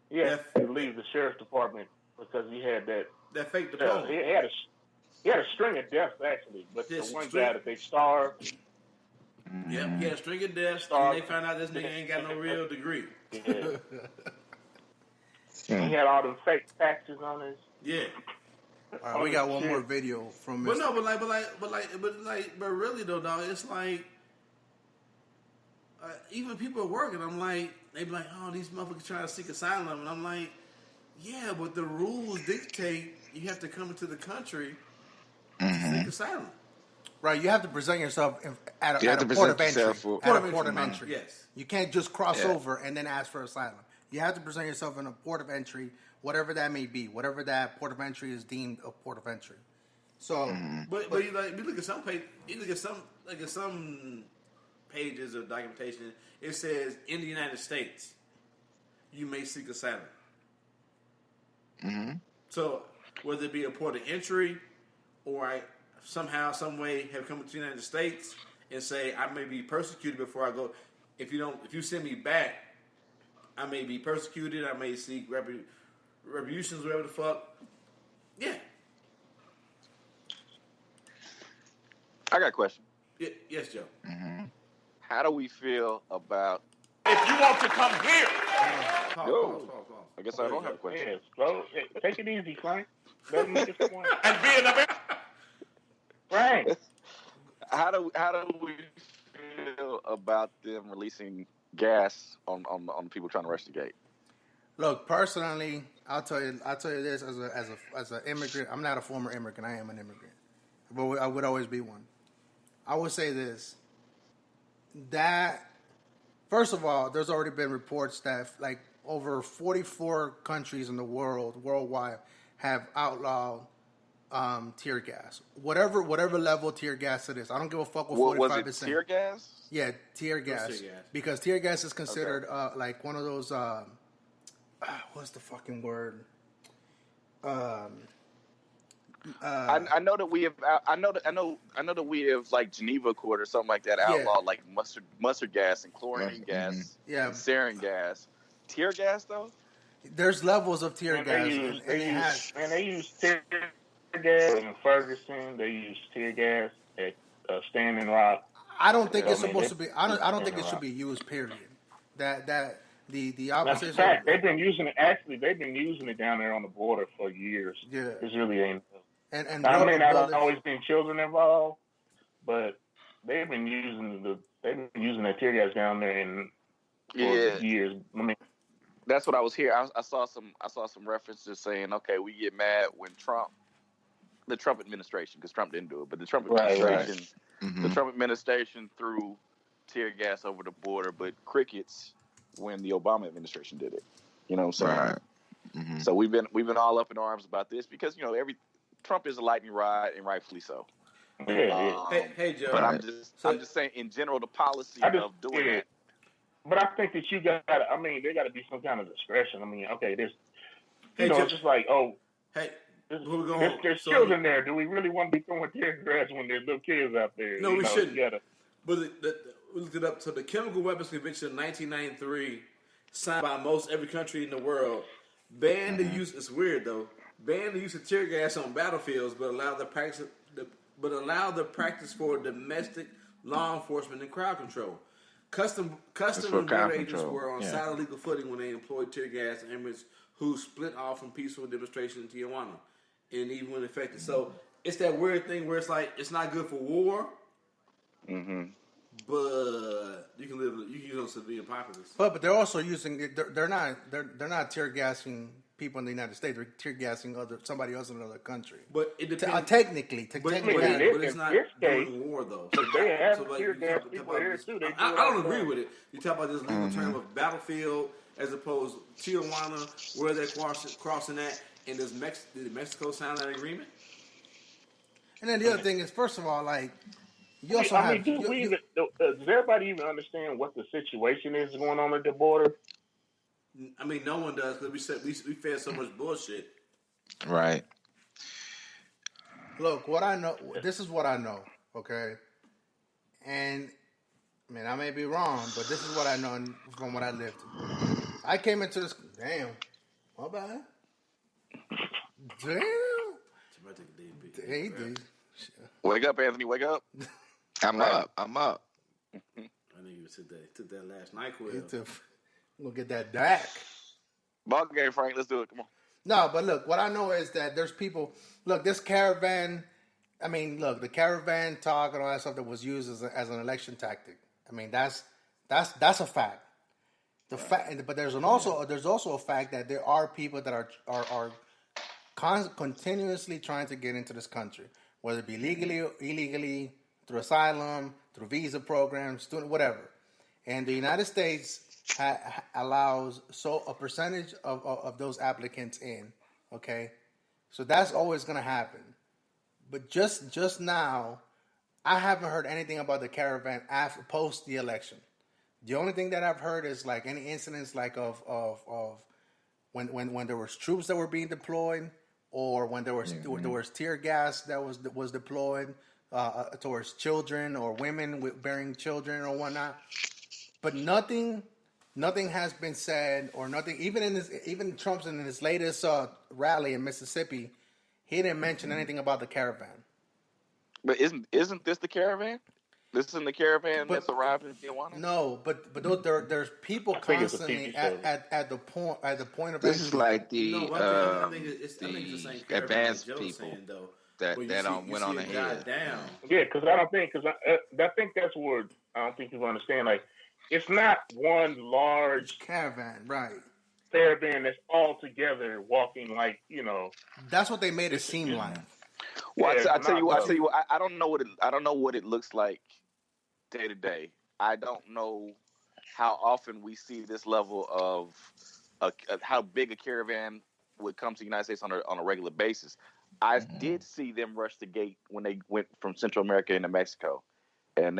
He had to leave the sheriff's department because he had that fake diploma. He had a string of deaths actually, but the one guy that they starved. Yep, he had a string of deaths, and they found out this nigga ain't got no real degree. Yeah. He had all them fake taxes on his. Yeah. All right, we got one more video from. But really though, dog, it's like even people at work, and I'm like, they be like, oh, these motherfuckers trying to seek asylum, and I'm like, yeah, but the rules dictate you have to come into the country to seek asylum. Right, you have to present yourself at a port of entry. Port of entry. Yes, you can't just cross over and then ask for asylum. You have to present yourself in a port of entry, whatever that may be, whatever that port of entry is deemed a port of entry. So, but you look at some some pages of documentation. It says in the United States, you may seek asylum. So whether it be a port of entry or somehow, some way, have come to the United States and say I may be persecuted before I go. If you send me back, I may be persecuted. I may seek retributions, whatever the fuck. Yeah. I got a question. Yes, Joe. Mm-hmm. How do we feel about? If you want to come here, Pause. I guess I don't have a question. Yes, bro. Take it easy, Frank. Let him make his point. And be an American. Frank. How do we feel about them releasing gas on people trying to rush the gate? Look, personally, I'll tell you this as an immigrant. I'm not a former immigrant. I am an immigrant, but I would always be one. I would say this: that first of all, there's already been reports that like over 44 countries in the worldwide, have outlawed tear gas. Whatever level tear gas it is, I don't give a fuck what 45%. Was it tear gas? Yeah, tear gas. Because tear gas is considered like one of those. What's the fucking word? I know that we have. I know that we have like Geneva Accord or something like that outlawed like mustard gas and chlorine gas, and sarin gas. Tear gas though. There's levels of tear gas. They use tear gas in Ferguson. They use tear gas at Standing Rock. I don't think it's supposed to be. I don't think it should be used. Period. That the opposition. That's a fact. They've been using it. Actually, they've been using it down there on the border for years. Yeah. This really ain't. And I may not have always been children involved, but they've been using that tear gas down there for years. I mean, that's what I was here. I saw some references saying, okay, we get mad when the Trump administration, because Trump didn't do it, but the Trump administration, the Trump administration threw tear gas over the border, but crickets when the Obama administration did it. You know what I'm saying? Right. Mm-hmm. So we've been all up in arms about this because Trump is a lightning rod, and rightfully so. Hey, Joe. But I'm just saying, in general, the policy of doing that. But I think that you got. I mean, there got to be some kind of discretion. I mean, okay, there's, it's just like, there's children there. Do we really want to be throwing tear gas when there's little kids out there? No, we shouldn't. But we looked it up. So the Chemical Weapons Convention of 1993, signed by most every country in the world, banned the use. It's weird though. Banned the use of tear gas on battlefields, but allowed the practice for domestic law enforcement and crowd control. Custom and border agents were on solid legal footing when they employed tear gas and immigrants who split off from peaceful demonstrations in Tijuana, and even when affected. So it's that weird thing where it's like it's not good for war, but you can use on civilian populace. But they're also using it. They're not tear gassing people in the United States. They're tear gassing somebody else in another country. But it depends. Technically, but it's not during war though. So they have tear gas people here too. I don't agree with it. You talk about this legal term of battlefield as opposed to Tijuana, where they're crossing that, and did Mexico sign that agreement? And then the other thing is, first of all, like you also have. Does everybody even understand what the situation is going on at the border? I mean, no one does because we fed so much bullshit. Right. Look, what I know. This is what I know. Okay. And I mean, I may be wrong, but this is what I know from what I lived. I came into this. Damn. My bad. Damn. Hey, dude. Wake up, Anthony. Wake up. I'm up. I think you took that last NyQuil. We'll get that back. Ball game, Frank. Let's do it. Come on. No, but look, what I know is that there's people. Look, this caravan. I mean, look, the caravan talk and all that stuff that was used as an election tactic. I mean, that's a fact. But there's also a fact that there are people that are continuously trying to get into this country, whether it be legally or illegally, through asylum, through visa programs, student, whatever. And the United States allows a percentage of those applicants in. Okay, so that's always going to happen. But just now, I haven't heard anything about the caravan post the election. The only thing that I've heard is like any incidents like of when there was troops that were being deployed or when there was tear gas that was deployed towards children or women bearing children or whatnot. But nothing has been said, or nothing. Even Trump's in his latest rally in Mississippi, he didn't mention anything about the caravan. But isn't this the caravan? This isn't the caravan that's arrived in Tijuana? No, but there's people constantly at the point of This is like the I think it's the same caravan advanced that Joe's people saying, though, that went on ahead. Yeah, because I think that's where I don't think you understand. Like, it's not one large caravan, right? Caravan that's all together walking, like, That's what they made it seem like. Well, I tell you what. I don't know what it looks like day to day. I don't know how often we see this level of how big a caravan would come to the United States on a regular basis. I did see them rush the gate when they went from Central America into Mexico, and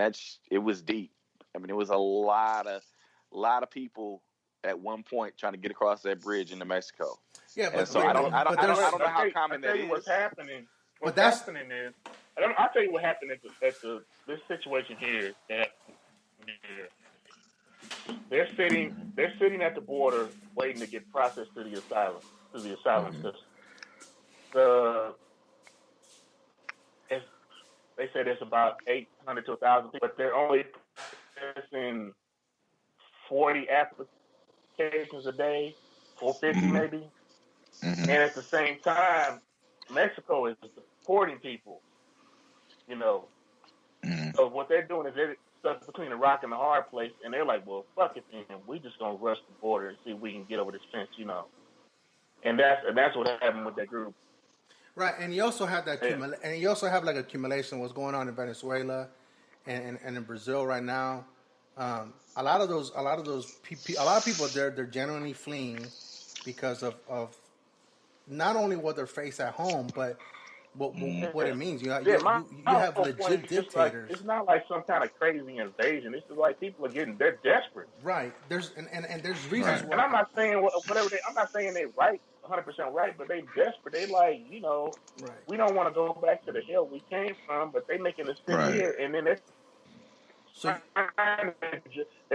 it was deep. I mean, it was a lot of people at one point trying to get across that bridge into Mexico. Yeah, but so I don't know how common that is. What's happening? I'll tell you what happened at this situation here. They're sitting at the border waiting to get processed to the asylum system. They said it's about 800 to 1,000 people, but they're only processing 40 applications a day, 450 maybe. And at the same time, Mexico is deporting people. So what they're doing is they're stuck between a rock and a hard place, and they're like, well, fuck it then. We just gonna rush the border and see if we can get over this fence, And that's what happened with that group. Right, and you also have and you also have like accumulation of what's going on in Venezuela and in Brazil right now. A lot of people they're genuinely fleeing because of not only what they're faced at home, but what it means. You have legit dictators. It's not like some kind of crazy invasion. It's just like people are they're desperate. Right. There's reasons why. And I'm not saying I'm not saying they're right, 100% right, but they desperate. They like, we don't want to go back to the hell we came from, but they making us sit here, and then they're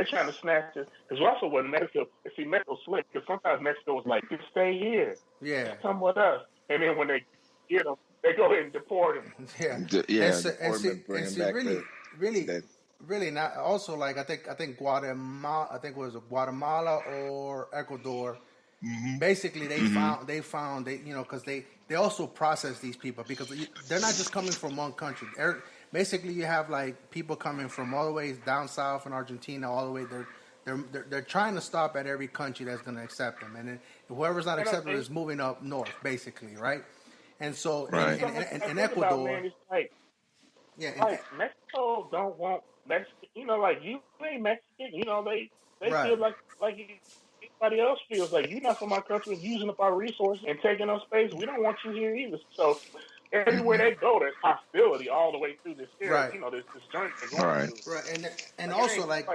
trying to snatch us. Because also with Mexico, Mexico's slick, because sometimes Mexico was like, just stay here. Yeah. Come with us. And then when they get them, they go ahead and deport him. Really not. Also, like I think Guatemala. I think it was Guatemala or Ecuador. Basically, they found because they also process these people because they're not just coming from one country. Basically, you have like people coming from all the way down south in Argentina, all the way they're trying to stop at every country that's going to accept them, and then whoever's not accepted is moving up north, basically, right? And so in Ecuador, Mexico don't want Mexican. Like you ain't Mexican. They feel like anybody else feels like you're not from our country, using up our resources and taking up space. We don't want you here either. So everywhere they go, there's hostility all the way through this area. Right. This journey they're going through. Right, and also like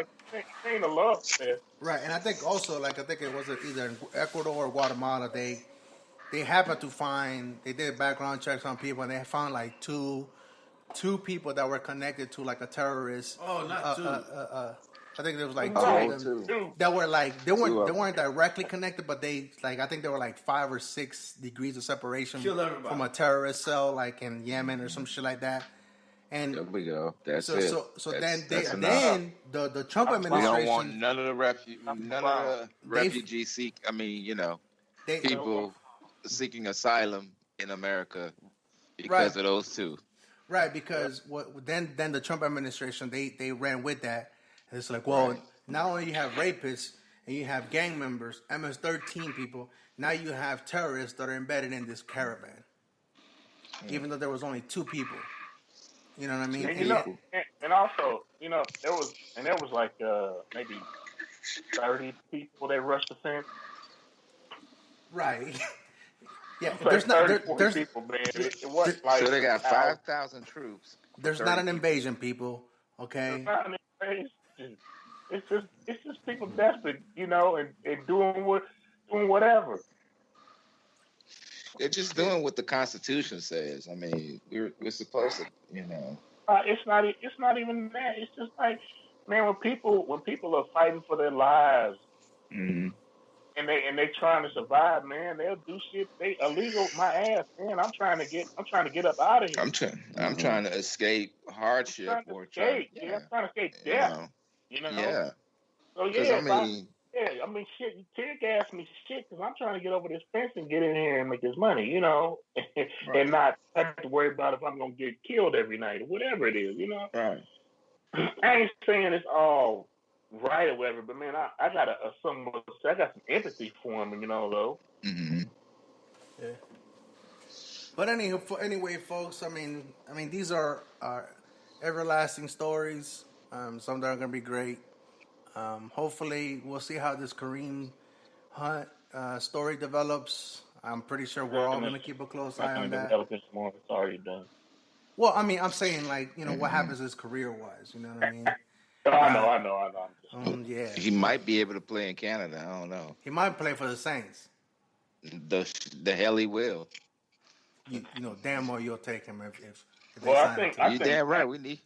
ain't a love there. Right, and I think also I think it was either in Ecuador or Guatemala. They happened to find, they did background checks on people, and they found like two people that were connected to like a terrorist. Oh, not two. I think there was like two of them that were like they weren't directly connected, but they like I think there were like 5 or 6 degrees of separation from a terrorist cell like in Yemen or some shit like that. And there we go. That's it. So then the Trump administration. We don't want none of the refugees people seeking asylum in America because of those two. Right, because then the Trump administration they ran with that, and it's like, well, not only you have rapists and you have gang members, MS-13 people, now you have terrorists that are embedded in this caravan, even though there was only 2 people. You know what I mean? And also, there was like maybe 30 people that rushed the fence. Right. Yeah, there's people, man. It wasn't like so they got 5,000 troops. There's not an invasion, people. Okay. It's not an invasion. It's just people desperate, and doing whatever. They're just doing what the Constitution says. I mean, we're supposed to, It's not even that. It's just like, man, when people are fighting for their lives Mm-hmm. and they trying to survive, man, they'll do shit. They illegal my ass, man. I'm trying to get up out of here. I'm trying to escape hardship I'm trying to escape death. Yeah. So Because shit, you tear gas me, shit, because I'm trying to get over this fence and get in here and make this money, and not have to worry about if I'm gonna get killed every night or whatever it is, Right. I ain't saying it's all right or whatever, but man, I got some empathy for him, though. Mm-hmm. Yeah. But anyway, folks, I mean, these are everlasting stories. Some that are going to be great. Hopefully, we'll see how this Kareem Hunt story develops. I'm pretty sure we're all going to keep a close eye on that. It's already done. Well, I mean, I'm saying, like, what happens is career-wise. You know what I mean? I know. Yeah. He might be able to play in Canada. I don't know. He might play for the Saints. The hell he will. You know, damn well you'll take him if they well, sign I him. think damn right. We need.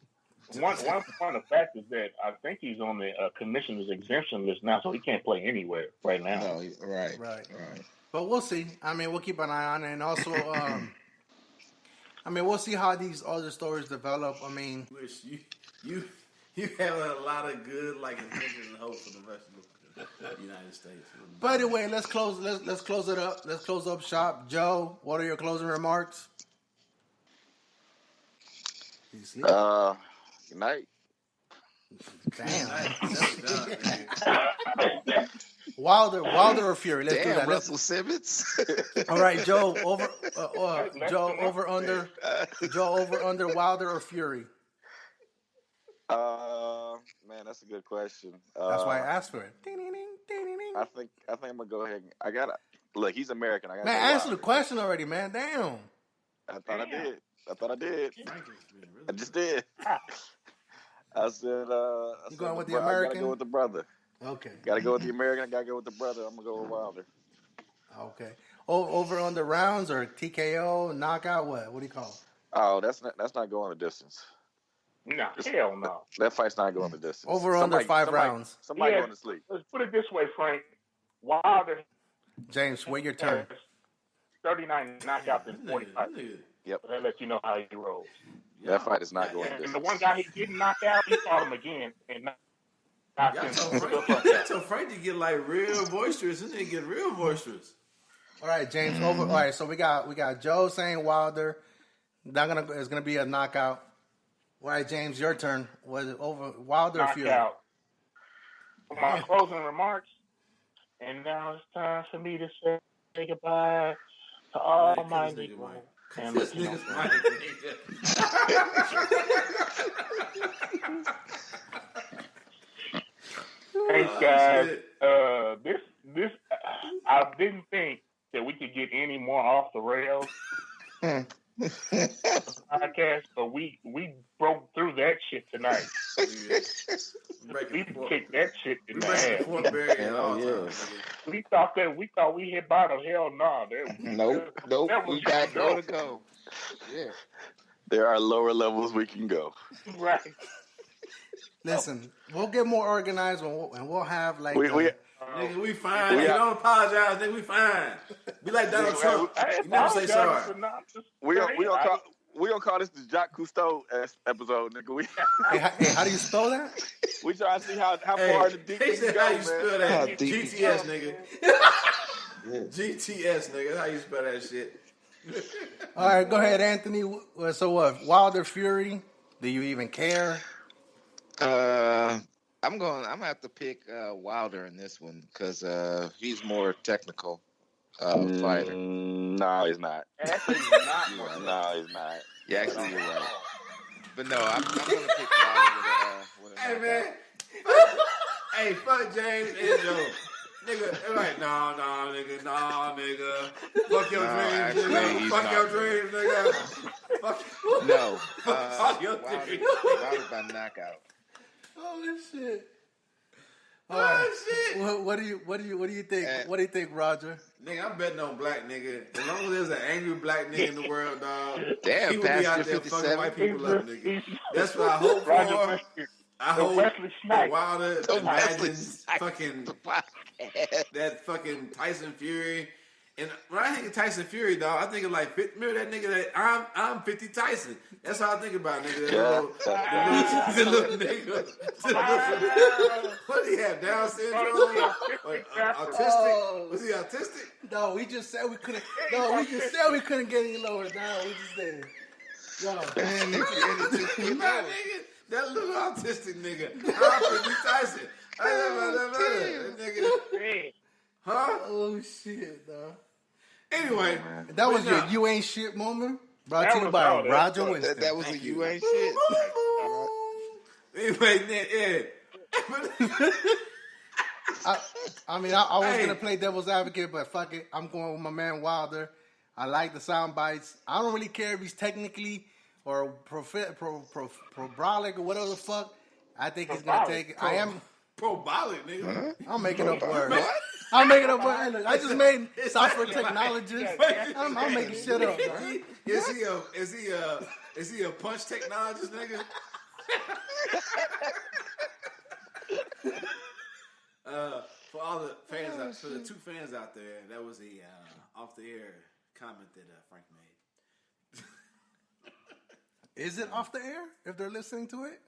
One point of fact is that I think he's on the commissioner's exemption list now, so he can't play anywhere right now. No, right. But we'll see. I mean, we'll keep an eye on it, and also, we'll see how these other stories develop. I mean, Wish you have a lot of good intentions and hopes for the rest of the United States. By the way, let's close it up. Let's close up shop. Joe, what are your closing remarks? Good night. Damn. Wilder or Fury? Let's do that. Russell Simmons. All right, Joe over under Wilder or Fury? Man, that's a good question. That's why I asked for it. I think I'm gonna go ahead. I gotta look. He's American. I gotta. Man, answer the question already, man. Damn. I thought I did. I just did. I said. You going with the American? I gotta go with the brother. Okay. Gotta go with the American. I gotta go with the brother. I'm gonna go with Wilder. Okay. Over on the rounds or TKO, knockout, what? What do you call it? Oh, that's not going the distance. No, hell no. That fight's not going the distance. Over under 5 rounds. Somebody going to sleep. Let's put it this way, Frank. Wilder. James, wait your turn. 39 knockouts in 45. Yep. That lets you know how he rolls. That fight is not going the And distance. the one guy he didn't knock out, he fought him again and knocked him. So Frank to get real boisterous, and then get real boisterous. All right, James. All right, so we got Joe saying Wilder. It's gonna be a knockout. All right, James, your turn. Was it over Wilder or Fury? Knockout. For my closing remarks, and now it's time for me to say goodbye to all my Negro and Latino friends. Thanks, guys. This I didn't think that we could get any more off the rails podcast, but we broke through that shit tonight. We kicked that shit in the ass. We thought we hit bottom. Hell no. Nope. We got more to go. Yeah. There are lower levels we can go. Right. Listen, we'll get more organized and we'll have nigga, we fine. You don't apologize, nigga. We fine. Be like Donald Trump. You never say sorry. We gonna call this the Jacques Cousteau episode, nigga. Hey, how do you spell that? We trying to see how far the deep we can go, how you man. spell that? GTS, nigga. GTS, nigga. How you spell that shit? All right, go ahead, Anthony. So what? Wilder, Fury? Do you even care? I'm gonna have to pick Wilder in this one because he's more technical fighter. No, he's not. Actually, No, he's not. Yeah, actually, you're right. But no, I'm gonna pick Wilder with a Hey, knockout. man. Hey, fuck James and Joe. Nigga, like, no, nigga. Fuck your dreams, nigga. Fuck your dreams, nigga. Fuck your dreams. Wilder by knockout. Oh, shit. All right. shit. What do you think? What do you think, Roger? Nigga, I'm betting on black nigga. As long as there's an angry black nigga in the world, dog, Damn, he will be out there fucking white people up, nigga. That's what I hope for. I hope Wilder imagines fucking that fucking Tyson Fury. And when I think of Tyson Fury, dog, I think of like, remember that nigga that I'm 50 Tyson. That's how I think about nigga. The little nigga. What did he have? Down syndrome? Autistic? Was he autistic? No, we just said we couldn't. No, we just said we couldn't get any lower down. We just did. Yo, man, nigga, that little autistic nigga. I'm 50 Tyson. That nigga. Huh? Oh shit, dog. Anyway, that was your "you ain't shit" moment. Brought to you by Roger Winston. That was a "you ain't shit." Anyway, yeah. I mean, I was gonna play devil's advocate, but fuck it, I'm going with my man Wilder. I like the sound bites. I don't really care if he's technically or probolic or whatever the fuck. I think he's gonna take it. I am probolic, nigga. I'm making up words. I'm making up words. Look, I just made software technologist. I'm making shit up. Is he a punch technologist, nigga? For all the fans, for the two fans out there, that was a off the air comment that Frank made. Is it off the air if they're listening to it?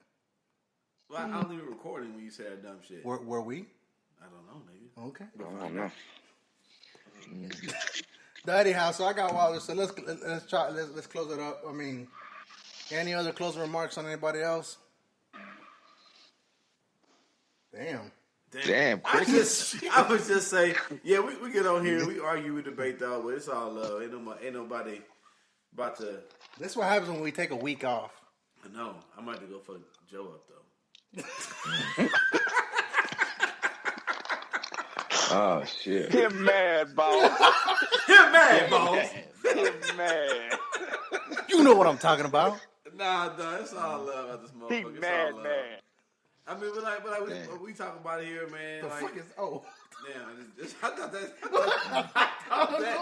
Well, I don't even recording when you say that dumb shit. Were we? I don't know, nigga. Okay. I don't know. Anyhow, so I got Wilder. So let's close it up. I mean, any other closing remarks on anybody else? Damn. I would just say, yeah, we get on here, we argue, we debate, dog, but it's all love. Ain't nobody about to. That's what happens when we take a week off. I know. I might have to go fuck Joe up though. Oh shit! Him mad, boss. Him mad, boss. Him mad. You know what I'm talking about. Nah, it's all love at this motherfucker. He mad, man. I mean, but we talk about it here, man. The fuck is I thought that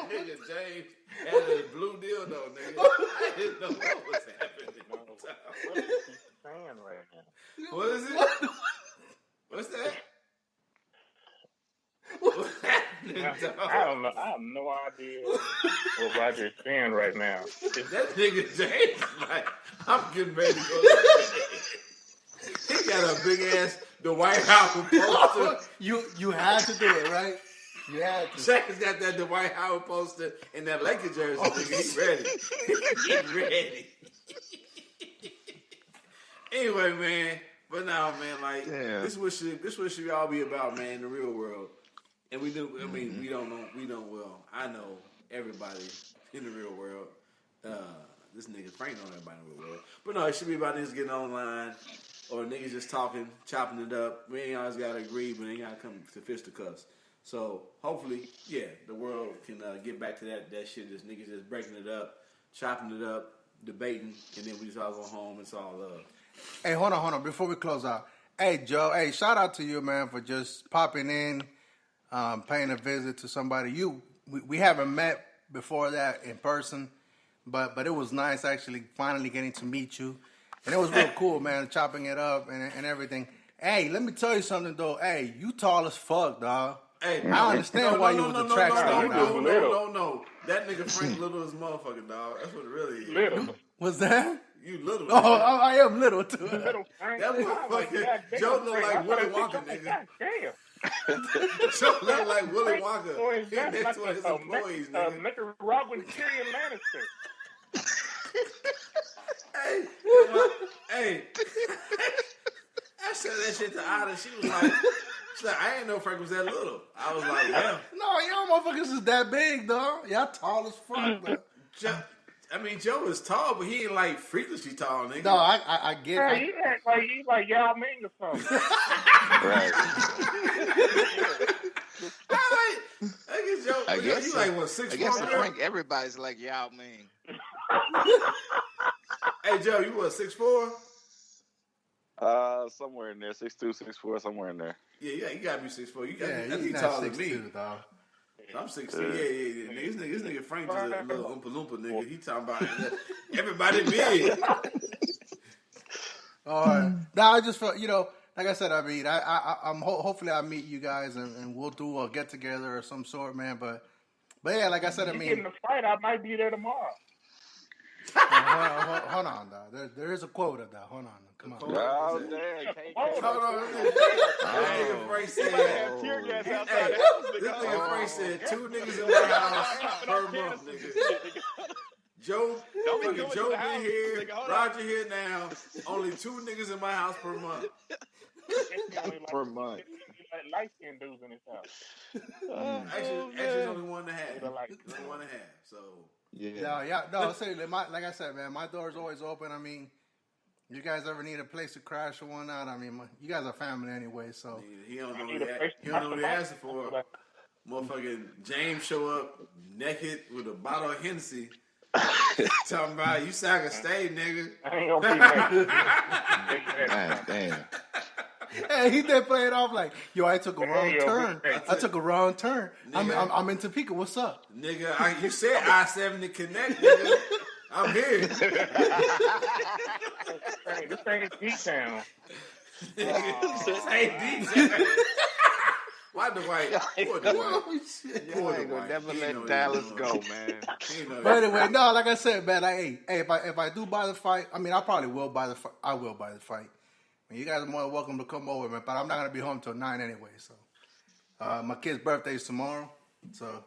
nigga James had a blue dildo, nigga. I didn't know what was happening. What is he saying right now? What is it? What's that? I don't know. I have no idea what Roger's saying right now. That nigga James, like, I'm getting ready to go. He got a big ass the White House poster. You had to do it, right? You had to. Shaq's got that the White House poster in that Lakers jersey. Nigga. He's ready. He's ready. Anyway, man. But now, man, like this what should all be about, man, in the real world. And we do. I mean, we don't know. Well, I know everybody in the real world. This nigga Frank know everybody in the real world. But no, it should be about niggas getting online or niggas just talking, chopping it up. We ain't always gotta agree, but ain't gotta come to fisticuffs. So hopefully, yeah, the world can get back to that shit. Just niggas just breaking it up, chopping it up, debating, and then we just all go home. It's all love. Hey, hold on. Before we close out, hey Joe, hey, shout out to you, man, for just popping in, paying a visit to somebody. We haven't met before that in person, but it was nice actually finally getting to meet you, and it was real cool, man, chopping it up and everything. Hey, let me tell you something though. Hey, you tall as fuck, dog. Hey, I understand why you was a track star. No. That nigga Frank little as motherfucker, dog. That's what it really is. Little. What's that? You little. Oh, I am little too. Little Frank. That motherfucker. Joe look like Willy Wonka, nigga. Damn. Joe look like Willy Wonka. He next to his employees, nigga. Nicaraguan Tyrion Lannister. Hey. I said that shit to Ada. She was like, I ain't know Frank was that little. I was like, yeah. No, y'all motherfuckers is that big, dog. Y'all tall as fuck, though. Joe is tall, but he ain't like freakishly tall, nigga. No, I get it. Hey, he like Yao Ming or something. Right. I guess you like what, 6'4"? I guess Frank, everybody's like Yao Ming. Hey Joe, you what, 6'4"? Somewhere in there, 6'2", 6'4", somewhere in there. Yeah, you gotta be 6'4". You gotta Yeah, be he's taller not than me. 6'2", dog. I'm 6'2". Yeah. This nigga Frank is a little Oompa Loompa nigga. He talking about everybody big. All right. Now I just felt, like I said, I mean, I'm hopefully I meet you guys and we'll do a get together or some sort, man. But yeah, like I said, I mean, in the fight, I might be there tomorrow. Hold on, dog. There is a quota, dog. Hold on, come on. Oh, damn. Hold on. This nigga Frank said, this nigga Frank said 2 niggas in my house per month, nigga. Joe been here, Roger here now. Only 2 niggas in my house per month. Per month. Light skinned dudes in his house. Actually, only 1.5. Only 1.5. So. Yeah. No, seriously, like I said, man, my door's always open. I mean, you guys ever need a place to crash or whatnot? I mean, you guys are family anyway, so. He don't know what he asking for. Motherfucking James show up naked with a bottle of Hennessy. Talking about you sound like a stay, nigga. I ain't gonna be Damn. Hey, he did play it off like, yo, I took a wrong turn. I took a wrong turn. I'm in Topeka. What's up? Nigga, you said I-70 Connect, nigga. I'm here. This ain't D-Town. This ain't D-Town. Why Dwight? Poor Dwight. Y'all ain't gonna never let Dallas go, man. But anyway, no, like I said, man, if I do buy the fight, I mean, I probably will buy the fight. I will buy the fight. I mean, you guys are more than welcome to come over, man. But I'm not gonna be home till 9 anyway. So, my kid's birthday is tomorrow. So,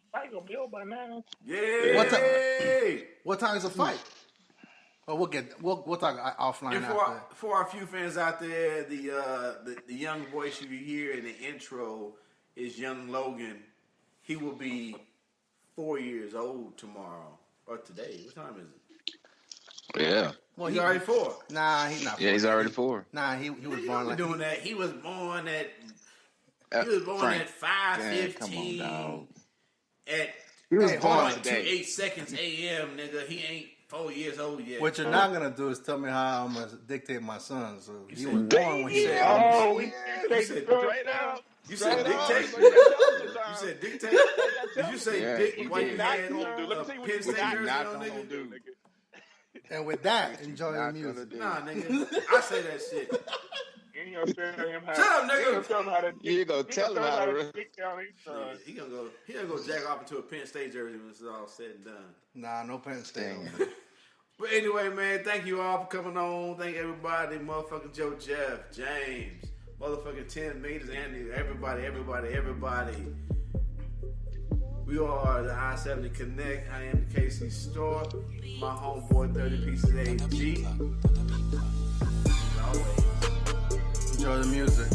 fight gonna be over by now. Yeah. What time is the fight? Oh, we'll talk offline and after. For our few fans out there, the young voice you hear in the intro is young Logan. He will be 4 years old tomorrow or today. What time is it? Yeah. Well, he's already 4. Nah, he's not 4. Yeah, he's already 4. Nah, he was born like doing that. He was born at 5:15. Come on, dog. He was born at today. 2:08 seconds a.m. Nigga, he ain't 4 years old yet. What you're not gonna do is tell me how I'm gonna dictate my son. So he was born when he said, "Oh, we said straight out." You said dictate. You said dictate. Did you say dick while you had Penn State jersey on, nigga? And with that, enjoy the music. Nah, nigga, I say that shit. You ain't gonna tell him how. Shut up, nigga. You ain't gonna tell him how to. He gonna go jack off into a Penn State jersey when it's all said and done. Nah, no Penn State. But anyway, man, thank you all for coming on. Thank everybody, motherfucking Joe, Jeff, James, motherfucking 10 meters, Andy, everybody. We are the I-70 Connect. I am the KC Store. My homeboy, 30 Pieces AG. As always. Enjoy the music.